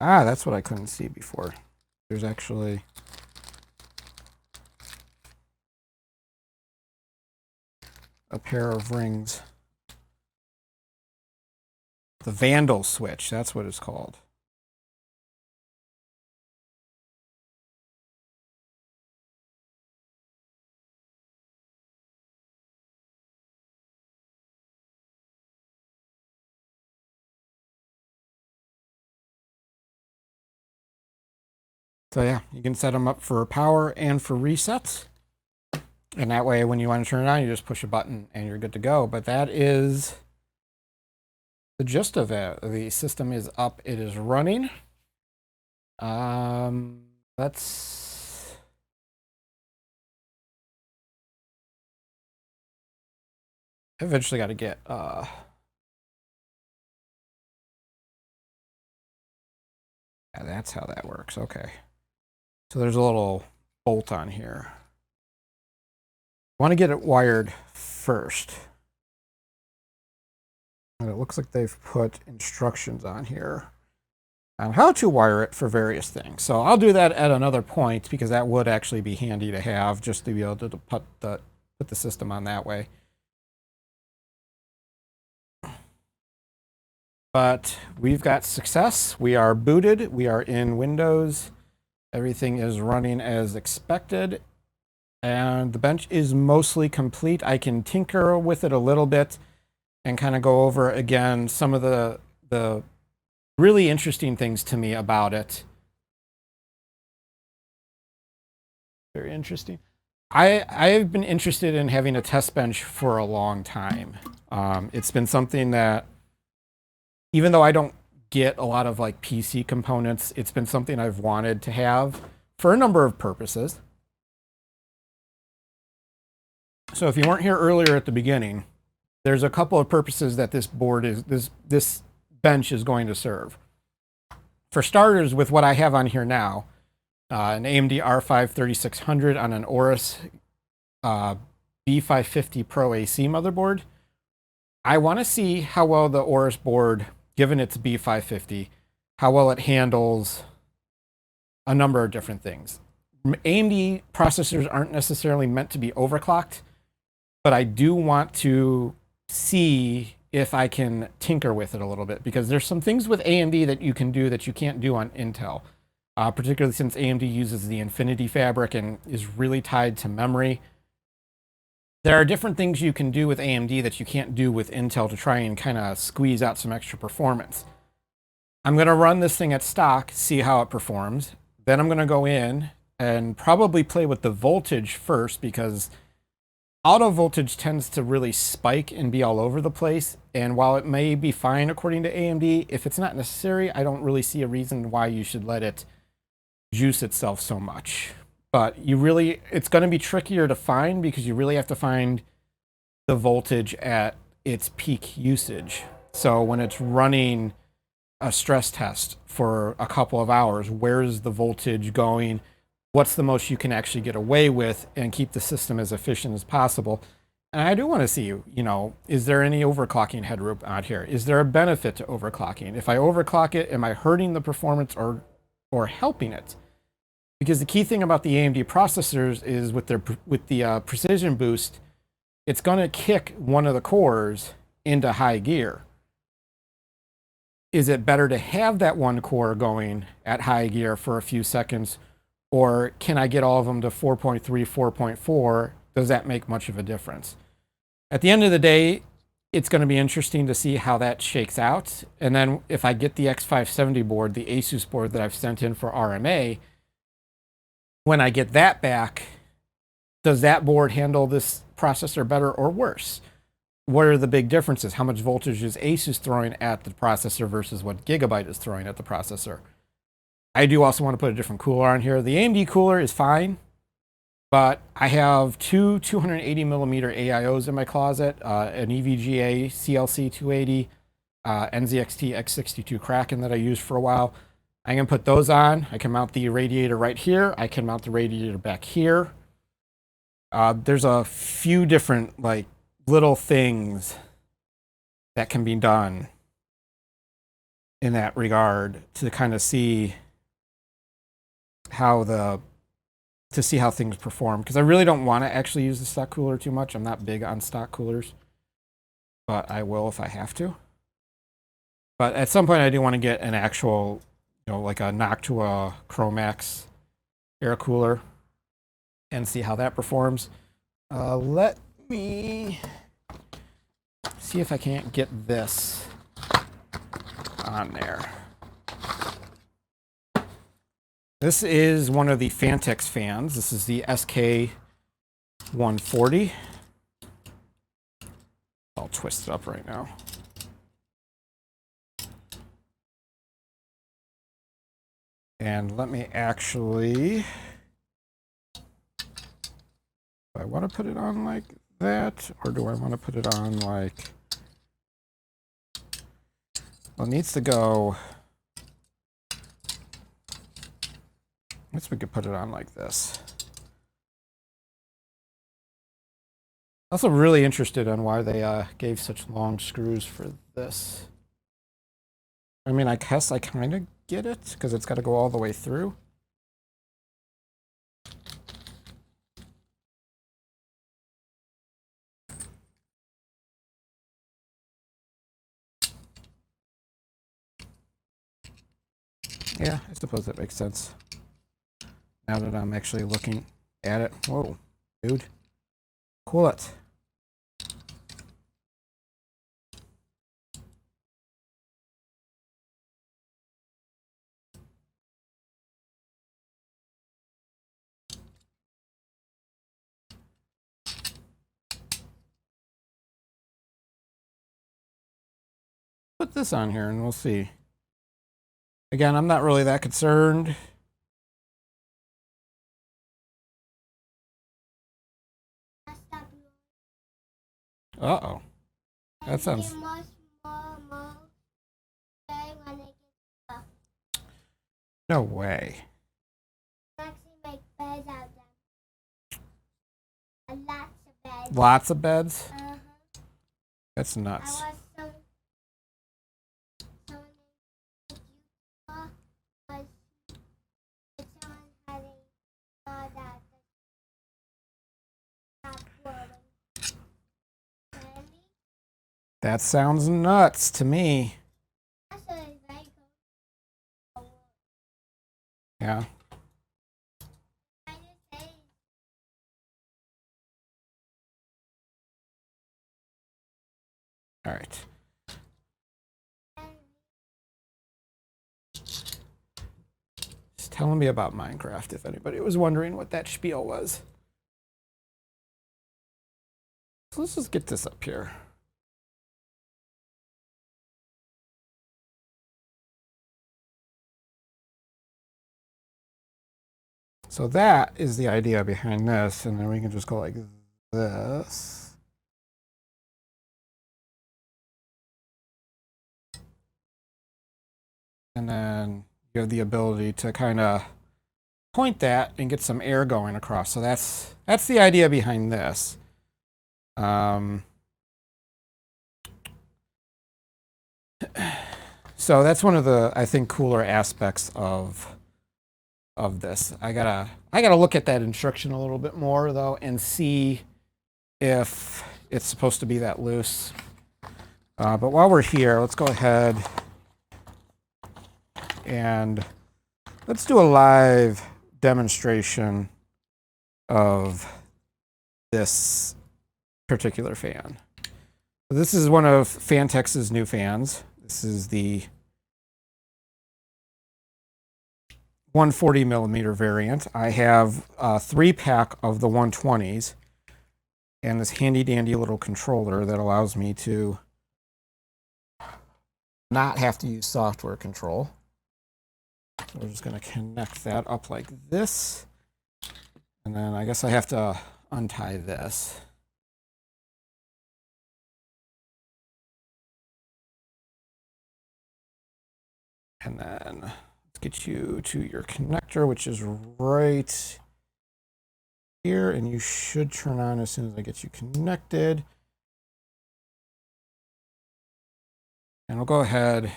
Speaker 1: Ah, that's what I couldn't see before. There's actually a pair of rings. The Vandal switch, that's what it's called. So yeah, you can set them up for power and for resets. And that way, when you want to turn it on, you just push a button and you're good to go. But that is the gist of it. The system is up. It is running. Let's... I eventually got to get... Yeah, that's how that works. Okay. So there's a little bolt on here. I want to get it wired first. And it looks like they've put instructions on here on how to wire it for various things. So I'll do that at another point, because that would actually be handy to have, just to be able to put the system on that way. But we've got success. We are booted. We are in Windows. Everything is running as expected. And the bench is mostly complete. I can tinker with it a little bit and kind of go over again some of the really interesting things to me about it. Very interesting. I've been interested in having a test bench for a long time. It's been something that, even though I don't get a lot of like PC components, it's been something I've wanted to have for a number of purposes. So if you weren't here earlier at the beginning, there's a couple of purposes that this board is, this bench is going to serve. For starters, with what I have on here now, an AMD R5 3600 on an Aorus B550 Pro AC motherboard, I want to see how well the Aorus board, given its B550, how well it handles a number of different things. AMD processors aren't necessarily meant to be overclocked, but I do want to see if I can tinker with it a little bit, because there's some things with AMD that you can do that you can't do on Intel, particularly since AMD uses the Infinity fabric and is really tied to memory. There are different things you can do with AMD that you can't do with Intel to try and kind of squeeze out some extra performance. I'm going to run this thing at stock, see how it performs. Then I'm going to go in and probably play with the voltage first, because auto voltage tends to really spike and be all over the place. And while it may be fine according to AMD, if it's not necessary, I don't really see a reason why you should let it juice itself so much. But it's going to be trickier to find, because you really have to find the voltage at its peak usage. So when it's running a stress test for a couple of hours, where's the voltage going? What's the most you can actually get away with and keep the system as efficient as possible? And I do want to see, you know, is there any overclocking headroom out here? Is there a benefit to overclocking? If I overclock it, am I hurting the performance or helping it? Because the key thing about the AMD processors is with the precision boost, it's going to kick one of the cores into high gear. Is it better to have that one core going at high gear for a few seconds, or can I get all of them to 4.3, 4.4? Does that make much of a difference? At the end of the day, it's going to be interesting to see how that shakes out. And then if I get the X570 board, the Asus board that I've sent in for RMA, when I get that back, does that board handle this processor better or worse? What are the big differences? How much voltage is Asus throwing at the processor versus what Gigabyte is throwing at the processor? I do also want to put a different cooler on here. The AMD cooler is fine, but I have two 280 millimeter AIOs in my closet, an EVGA CLC 280, NZXT X62 Kraken that I used for a while. I can put those on. I can mount the radiator right here. I can mount the radiator back here. There's a few different like little things that can be done in that regard to kind of see how things perform, because I really don't want to actually use the stock cooler too much. I'm not big on stock coolers, but I will if I have to. But at some point I do want to get an actual, you know, like a Noctua Chromax air cooler and see how that performs. Let me see if I can't get this on there. This is one of the Phanteks fans. This is the SK140. I'll twist it up right now. And let me actually, do I want to put it on like that, or do I want to put it on like, well, it needs to go, I guess we could put it on like this. Also really interested in why they gave such long screws for this. I mean, I guess I kind of get it, because it's got to go all the way through. Yeah, I suppose that makes sense. Now that I'm actually looking at it. Whoa, dude. Cool it. Put this on here and we'll see. Again, I'm not really that concerned. Uh-oh. That sounds... No way. Lots of beds? That's nuts. That sounds nuts to me. Yeah. All right. Just telling me about Minecraft if anybody was wondering what that spiel was. So let's just get this up here. So that is the idea behind this, and then we can just go like this. And then you have the ability to kind of point that and get some air going across. So that's the idea behind this. So that's one of the, I think, cooler aspects of this. I gotta look at that instruction a little bit more though and see if it's supposed to be that loose. But while we're here, let's go ahead and let's do a live demonstration of this particular fan. So this is one of Phanteks' new fans. This is the 140 millimeter variant. I have a 3-pack of the 120s and this handy dandy little controller that allows me to not have to use software control. So we're just going to connect that up like this. And then I guess I have to untie this. And then let's get you to your connector, which is right here. And you should turn on as soon as I get you connected. And I'll go ahead,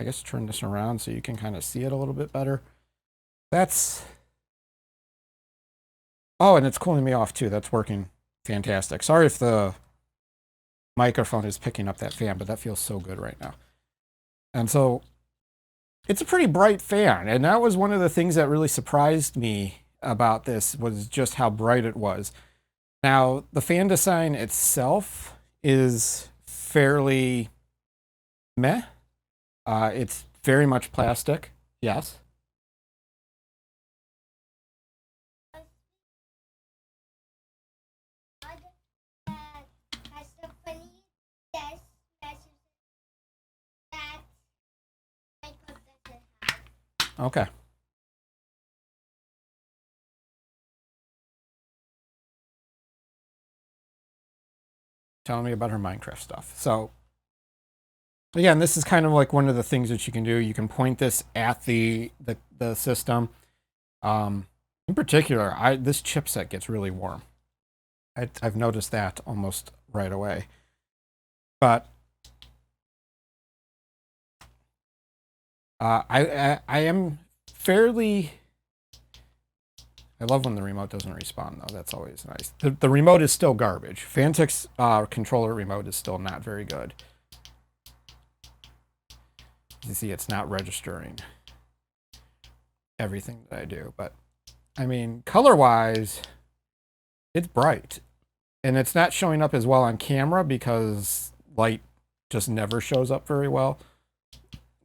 Speaker 1: I guess, turn this around so you can kind of see it a little bit better. That's... Oh, and it's cooling me off too. That's working fantastic. Sorry if the microphone is picking up that fan, but that feels so good right now. And so it's a pretty bright fan. And that was one of the things that really surprised me about this, was just how bright it was. Now, the fan design itself is fairly meh. It's very much plastic. Yes. Okay. Telling me about her Minecraft stuff. So again, this is kind of like one of the things that you can do. You can point this at the system. In particular, this chipset gets really warm. I've noticed that almost right away. But I am fairly... I love when the remote doesn't respond, though. That's always nice. The remote is still garbage. Phanteks controller remote is still not very good. You see, it's not registering everything that I do. But, I mean, color-wise, it's bright. And it's not showing up as well on camera because light just never shows up very well.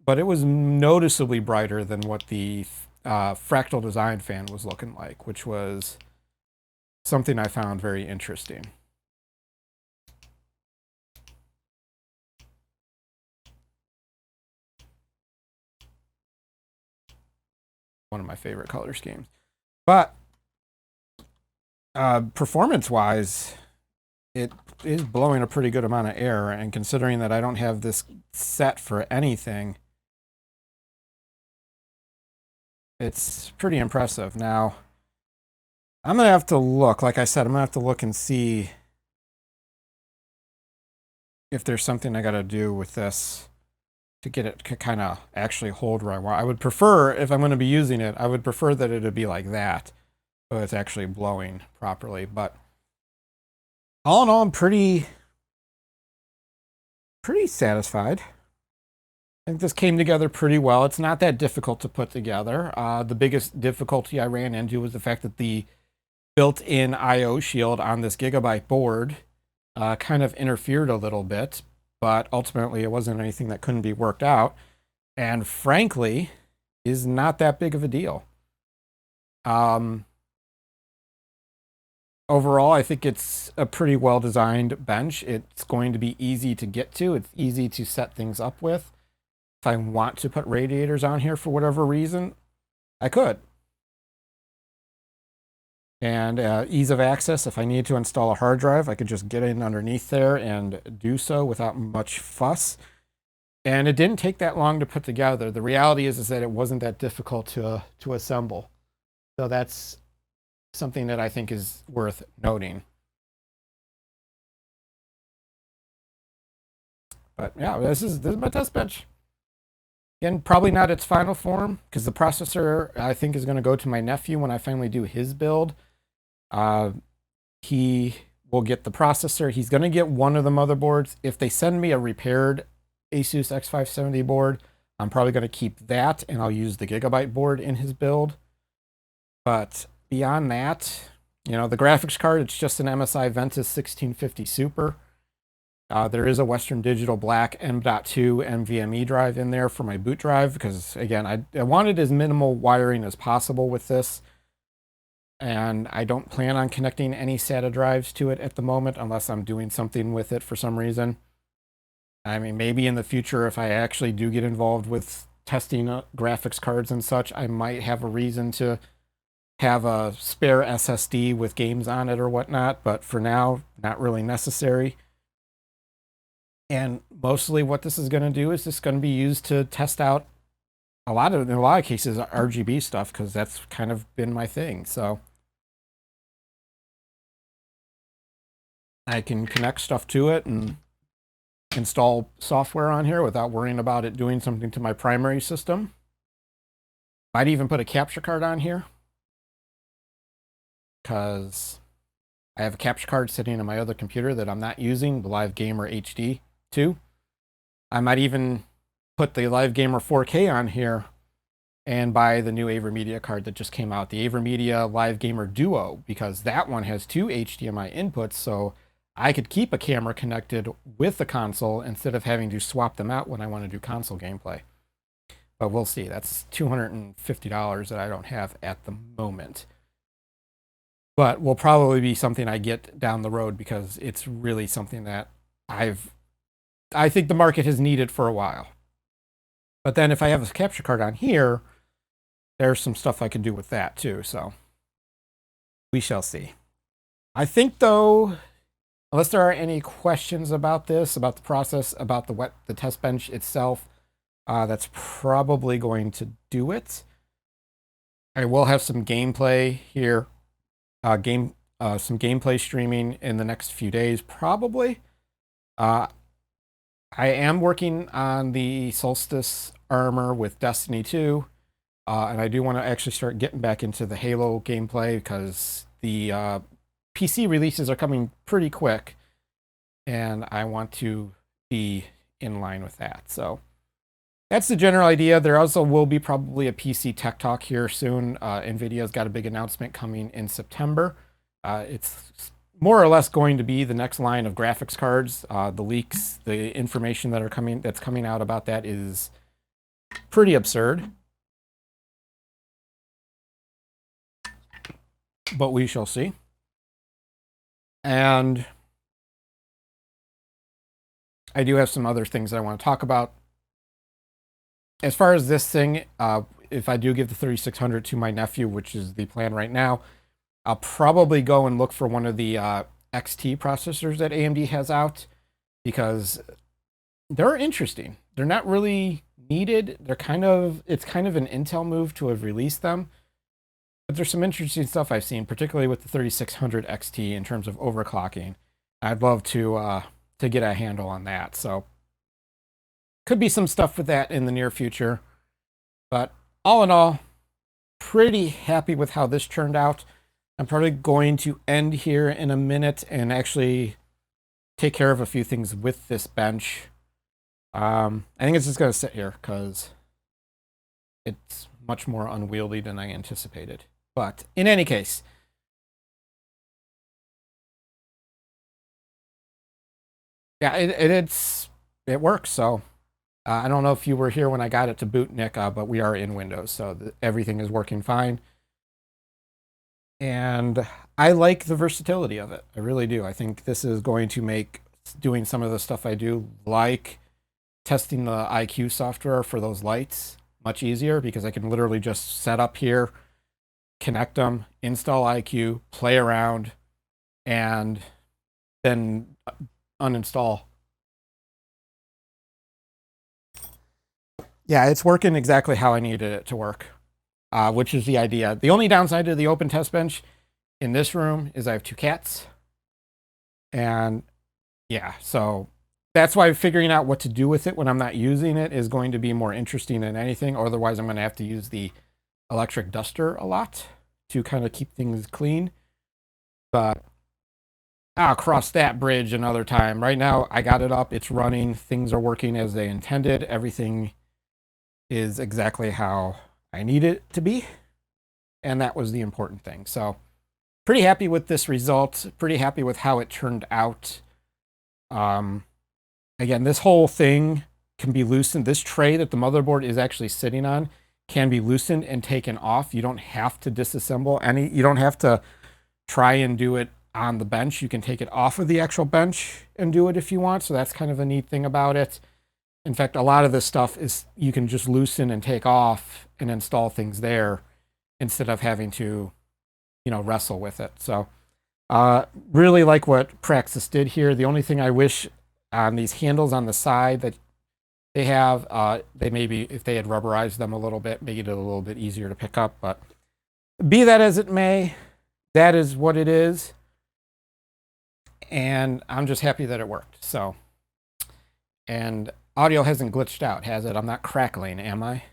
Speaker 1: But it was noticeably brighter than what the Fractal design fan was looking like, which was something I found very interesting. One of my favorite color schemes. But performance-wise, it is blowing a pretty good amount of air, and considering that I don't have this set for anything, it's pretty impressive. Now, I'm going to have to look, like I said, I'm going to have to look and see if there's something I got to do with this to get it to kind of actually hold where I want. I would prefer, if I'm going to be using it, I would prefer that it would be like that, so it's actually blowing properly. But all in all, I'm pretty satisfied. I think this came together pretty well. It's not that difficult to put together. The biggest difficulty I ran into was the fact that the built-in I/O shield on this Gigabyte board kind of interfered a little bit, but ultimately it wasn't anything that couldn't be worked out, and frankly, is not that big of a deal. Overall, I think it's a pretty well-designed bench. It's going to be easy to get to. It's easy to set things up with. If I want to put radiators on here for whatever reason, I could. And ease of access, if I need to install a hard drive, I could just get in underneath there and do so without much fuss. And it didn't take that long to put together. The reality is that it wasn't that difficult to assemble. So that's something that I think is worth noting. But yeah, this is my test bench. Again, probably not its final form, because the processor, I think, is going to go to my nephew when I finally do his build. He will get the processor. He's going to get one of the motherboards. If they send me a repaired Asus X570 board, I'm probably going to keep that, and I'll use the Gigabyte board in his build. But beyond that, you know, the graphics card, it's just an MSI Ventus 1650 Super. There is a Western Digital Black M.2 NVMe drive in there for my boot drive, because, again, I wanted as minimal wiring as possible with this. And I don't plan on connecting any SATA drives to it at the moment, unless I'm doing something with it for some reason. I mean, maybe in the future, if I actually do get involved with testing graphics cards and such, I might have a reason to have a spare SSD with games on it or whatnot. But for now, not really necessary. And mostly what this is going to do is just going to be used to test out in a lot of cases, RGB stuff, because that's kind of been my thing. So I can connect stuff to it and install software on here without worrying about it doing something to my primary system. Might even put a capture card on here, because I have a capture card sitting on my other computer that I'm not using, the Live Gamer HD 2. I might even put the Live Gamer 4K on here and buy the new AverMedia card that just came out, the AverMedia Live Gamer Duo, because that one has 2 HDMI inputs, so I could keep a camera connected with the console instead of having to swap them out when I want to do console gameplay. But we'll see. That's $250 that I don't have at the moment. But will probably be something I get down the road, because it's really something that I think the market has needed for a while. But then if I have a capture card on here, there's some stuff I can do with that too. So we shall see. I think, though, unless there are any questions about this, about the process, about the test bench itself, that's probably going to do it. I will have some gameplay here, some gameplay streaming in the next few days, probably. I am working on the Solstice armor with Destiny 2, and I do want to actually start getting back into the Halo gameplay, because the PC releases are coming pretty quick, and I want to be in line with that. So that's the general idea. There also will be probably a PC Tech Talk here soon. NVIDIA's got a big announcement coming in September. It's more or less going to be the next line of graphics cards. The leaks, the information that's coming out about that is pretty absurd. But we shall see. And I do have some other things that I want to talk about. As far as this thing, if I do give the 3600 to my nephew, which is the plan right now, I'll probably go and look for one of the XT processors that AMD has out, because they're interesting. They're not really needed. It's kind of an Intel move to have released them. But there's some interesting stuff I've seen, particularly with the 3600 XT in terms of overclocking. I'd love to get a handle on that. So could be some stuff with that in the near future. But all in all, pretty happy with how this turned out. I'm probably going to end here in a minute and actually take care of a few things with this bench. I think it's just going to sit here because it's much more unwieldy than I anticipated. But in any case, yeah, it works. So I don't know if you were here when I got it to boot, Nick, but we are in Windows, so everything is working fine. And I like the versatility of it. I really do. I think this is going to make doing some of the stuff I do, like testing the IQ software for those lights, much easier, because I can literally just set up here, connect them, install IQ, play around, and then uninstall. Yeah, it's working exactly how I needed it to work, which is the idea. The only downside to the open test bench in this room is I have 2 cats. And yeah, so that's why figuring out what to do with it when I'm not using it is going to be more interesting than anything. Otherwise, I'm going to have to use the electric duster a lot to kind of keep things clean. But I'll cross that bridge another time. Right now, I got it up. It's running. Things are working as they intended. Everything is exactly how I need it to be. And that was the important thing. So pretty happy with this result. Pretty happy with how it turned out. Again, this whole thing can be loosened. This tray that the motherboard is actually sitting on can be loosened and taken off. You don't have to disassemble any. You don't have to try and do it on the bench. You can take it off of the actual bench and do it if you want. So that's kind of a neat thing about it. In fact, a lot of this stuff is you can just loosen and take off and install things there instead of having to, wrestle with it. So really like what Praxis did here. The only thing I wish on these handles on the side that they have, they maybe, if they had rubberized them a little bit, make it a little bit easier to pick up. But be that as it may, that is what it is. And I'm just happy that it worked. So, and audio hasn't glitched out, has it? I'm not crackling, am I?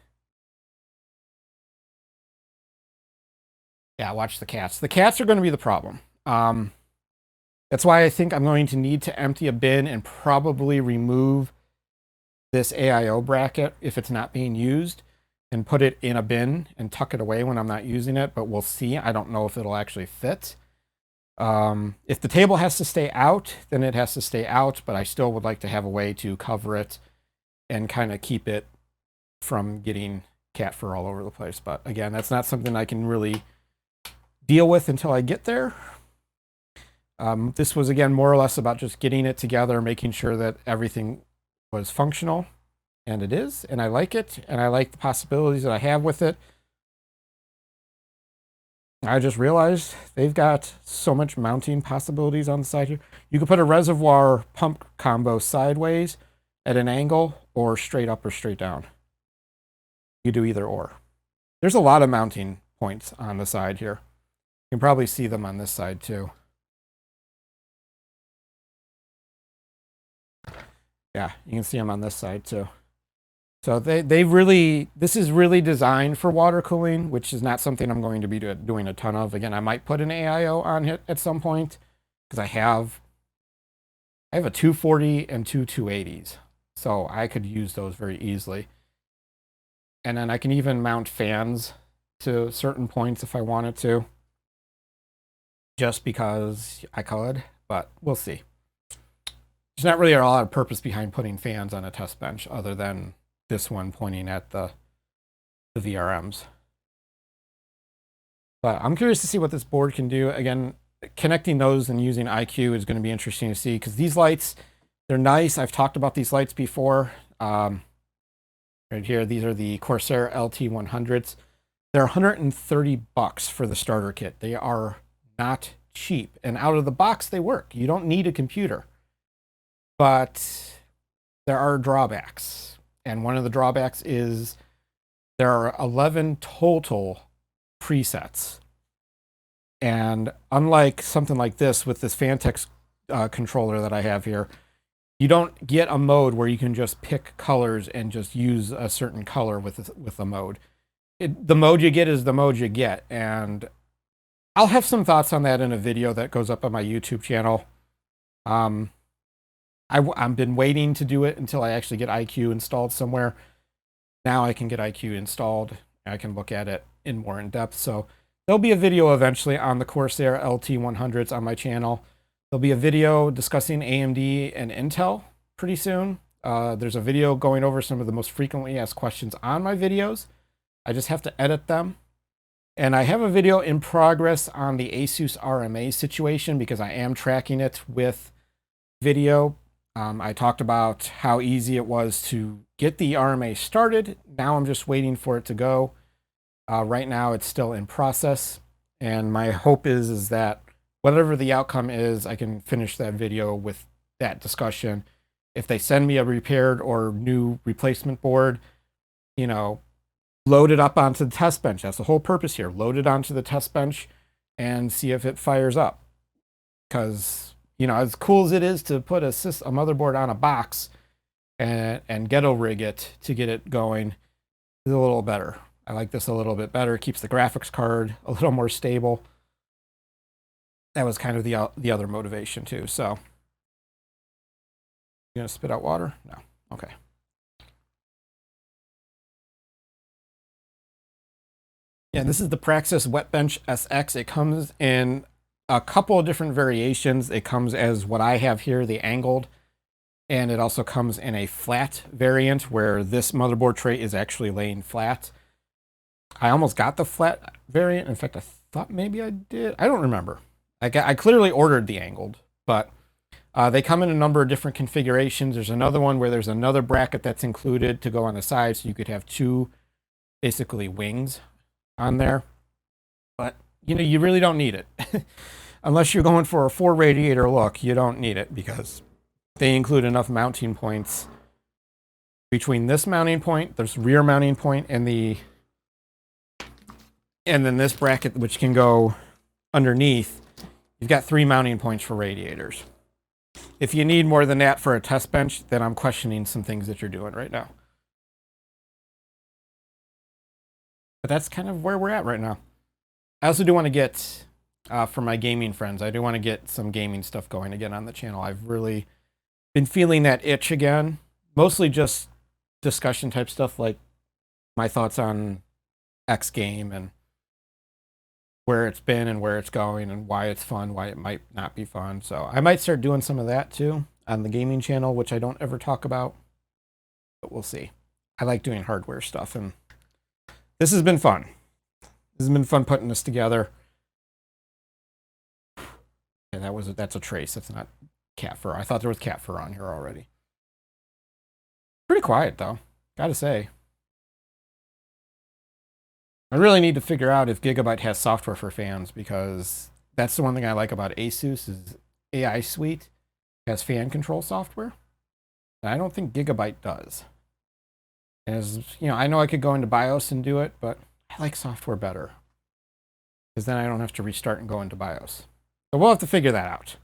Speaker 1: Yeah, watch the cats. The cats are going to be the problem. That's why I think I'm going to need to empty a bin and probably remove this AIO bracket if it's not being used and put it in a bin and tuck it away when I'm not using it, but we'll see. I don't know if it'll actually fit. If the table has to stay out, then it has to stay out, but I still would like to have a way to cover it and kind of keep it from getting cat fur all over the place. But again, that's not something I can really deal with until I get there. This was, again, more or less about just getting it together, making sure that everything was functional, and it is, and I like it, and I like the possibilities that I have with it. I just realized they've got so much mounting possibilities on the side here. You could put a reservoir pump combo sideways at an angle or straight up or straight down. You do either or. There's a lot of mounting points on the side here. You can probably see them on this side too. Yeah, you can see them on this side too. So this is really designed for water cooling, which is not something I'm going to be doing a ton of. Again, I might put an AIO on it at some point because I have a 240 and two 280s. So I could use those very easily. And then I can even mount fans to certain points if I wanted to. Just because I could, but we'll see. There's not really a lot of purpose behind putting fans on a test bench other than this one pointing at the VRMs. But I'm curious to see what this board can do. Again, connecting those and using IQ is going to be interesting to see, because these lights, they're nice. I've talked about these lights before. Right here, these are the Corsair LT100s. They're $130 for the starter kit. They are not cheap, and out of the box they work. You don't need a computer, but there are drawbacks, and one of the drawbacks is there are 11 total presets, and unlike something like this with this Phanteks controller that I have here, you don't get a mode where you can just pick colors and just use a certain color with a mode. The mode you get is the mode you get, and I'll have some thoughts on that in a video that goes up on my YouTube channel. I've been waiting to do it until I actually get IQ installed somewhere. Now I can get IQ installed. I can look at it in more in depth. So there'll be a video eventually on the Corsair LT100s on my channel. There'll be a video discussing AMD and Intel pretty soon. There's a video going over some of the most frequently asked questions on my videos. I just have to edit them. And I have a video in progress on the Asus RMA situation because I am tracking it with video. I talked about how easy it was to get the RMA started. Now I'm just waiting for it to go. Right now it's still in process. And my hope is that whatever the outcome is, I can finish that video with that discussion. If they send me a repaired or new replacement board, you know, load it up onto the test bench. That's the whole purpose here. Load it onto the test bench and see if it fires up. Because, you know, as cool as it is to put a motherboard on a box and ghetto rig it to get it going, is a little better. I like this a little bit better. It keeps the graphics card a little more stable. That was kind of the other motivation too. So, you gonna spit out water? No. Okay. Yeah, this is the Praxis WetbenchSX. It comes in a couple of different variations. It comes as what I have here, the angled, and it also comes in a flat variant where this motherboard tray is actually laying flat. I almost got the flat variant. In fact, I thought maybe I did. I don't remember. I clearly ordered the angled, but they come in a number of different configurations. There's another one where there's another bracket that's included to go on the side, so you could have two basically wings on there. But, you know, you really don't need it. Unless you're going for a 4 radiator look, you don't need it because they include enough mounting points between this mounting point, this rear mounting point, and then this bracket, which can go underneath. You've got 3 mounting points for radiators. If you need more than that for a test bench, then I'm questioning some things that you're doing right now. But that's kind of where we're at right now. I also do want to get, for my gaming friends, I do want to get some gaming stuff going again on the channel. I've really been feeling that itch again. Mostly just discussion type stuff, like my thoughts on X game and where it's been and where it's going and why it's fun, why it might not be fun. So I might start doing some of that too on the gaming channel, which I don't ever talk about, but we'll see. I like doing hardware stuff, and this has been fun. This has been fun putting this together. And that's a trace. That's not cat fur. I thought there was cat fur on here already. Pretty quiet though, gotta say. I really need to figure out if Gigabyte has software for fans, because that's the one thing I like about Asus is AI Suite has fan control software. And I don't think Gigabyte does. As you know, I know I could go into BIOS and do it, but I like software better because then I don't have to restart and go into BIOS. So we'll have to figure that out.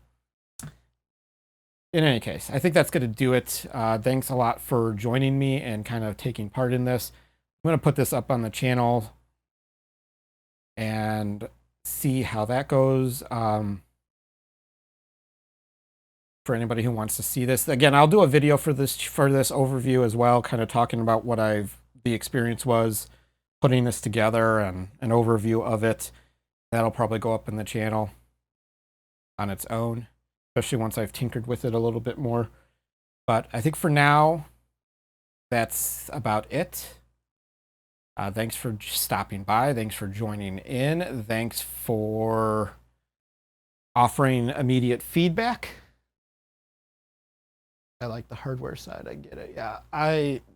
Speaker 1: In any case, I think that's going to do it. Thanks a lot for joining me and kind of taking part in this. I'm going to put this up on the channel and see how that goes. For anybody who wants to see this, again, I'll do a video for this overview as well, kind of talking about what I've the experience was putting this together and an overview of it. That'll probably go up in the channel on its own, especially once I've tinkered with it a little bit more. But I think for now, that's about it. Thanks for stopping by. Thanks for joining in. Thanks for offering immediate feedback. I like the hardware side. I get it. Yeah,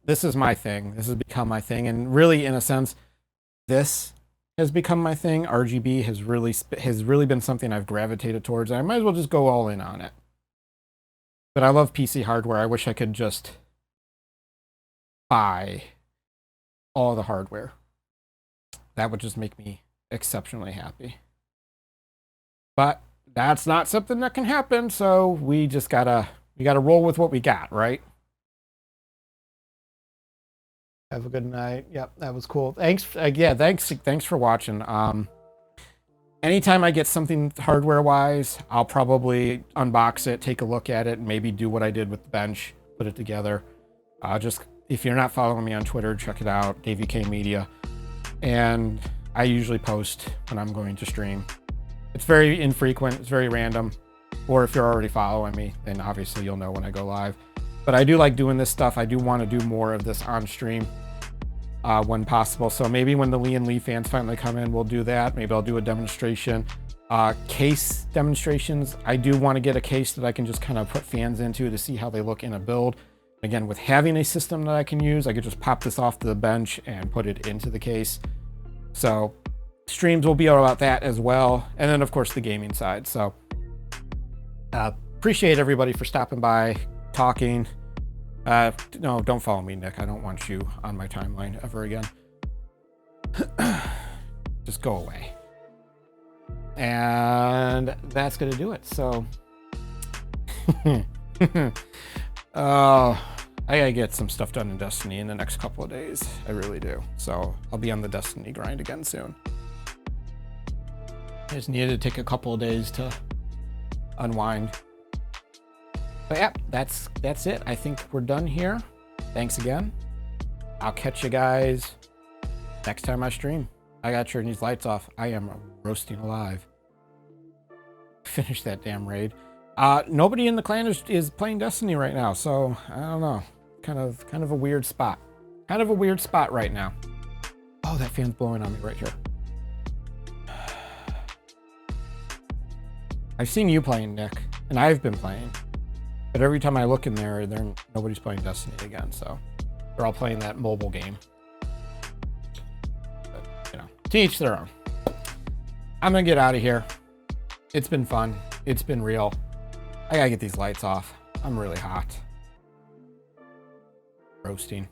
Speaker 1: this is my thing. This has become my thing. And really, in a sense, this has become my thing. RGB has really been something I've gravitated towards. I might as well just go all in on it. But I love PC hardware. I wish I could just buy all the hardware. That would just make me exceptionally happy. But that's not something that can happen, so we just gotta roll with what we got, right? Have a good night. Yep, that was cool. Thanks. Yeah, thanks for watching. Anytime I get something hardware-wise, I'll probably unbox it, take a look at it, and maybe do what I did with the bench, put it together. Just if you're not following me on Twitter, check it out, daveykmedia. And I usually post when I'm going to stream. It's very infrequent, it's very random. Or if you're already following me, then obviously you'll know when I go live. But I do like doing this stuff. I do want to do more of this on stream when possible. So maybe when the Lee and Lee fans finally come in, we'll do that. Maybe I'll do a demonstration. Case demonstrations. I do want to get a case that I can just kind of put fans into to see how they look in a build. Again, with having a system that I can use, I could just pop this off the bench and put it into the case. So streams will be about that as well. And then of course the gaming side. So appreciate everybody for stopping by, talking. No, don't follow me, Nick. I don't want you on my timeline ever again. Just go away. And that's gonna do it. So I gotta get some stuff done in Destiny in the next couple of days. I really do. So I'll be on the Destiny grind again soon. I just needed to take a couple of days to unwind. But yeah, that's it. I think we're done here. Thanks again. I'll catch you guys next time I stream. I gotta turn these lights off. I am roasting alive. Finish that damn raid. Nobody in the clan is playing Destiny right now, so I don't know. Kind of a weird spot. Kind of a weird spot right now. Oh, that fan's blowing on me right here. I've seen you playing, Nick, and I've been playing. But every time I look in there, nobody's playing Destiny again, so they're all playing that mobile game. But, you know, to each their own. I'm gonna get out of here. It's been fun. It's been real. I gotta get these lights off. I'm really hot. Roasting.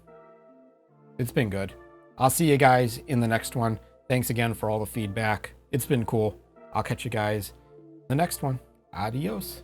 Speaker 1: It's been good. I'll see you guys in the next one. Thanks again for all the feedback. It's been cool. I'll catch you guys in the next one. Adios.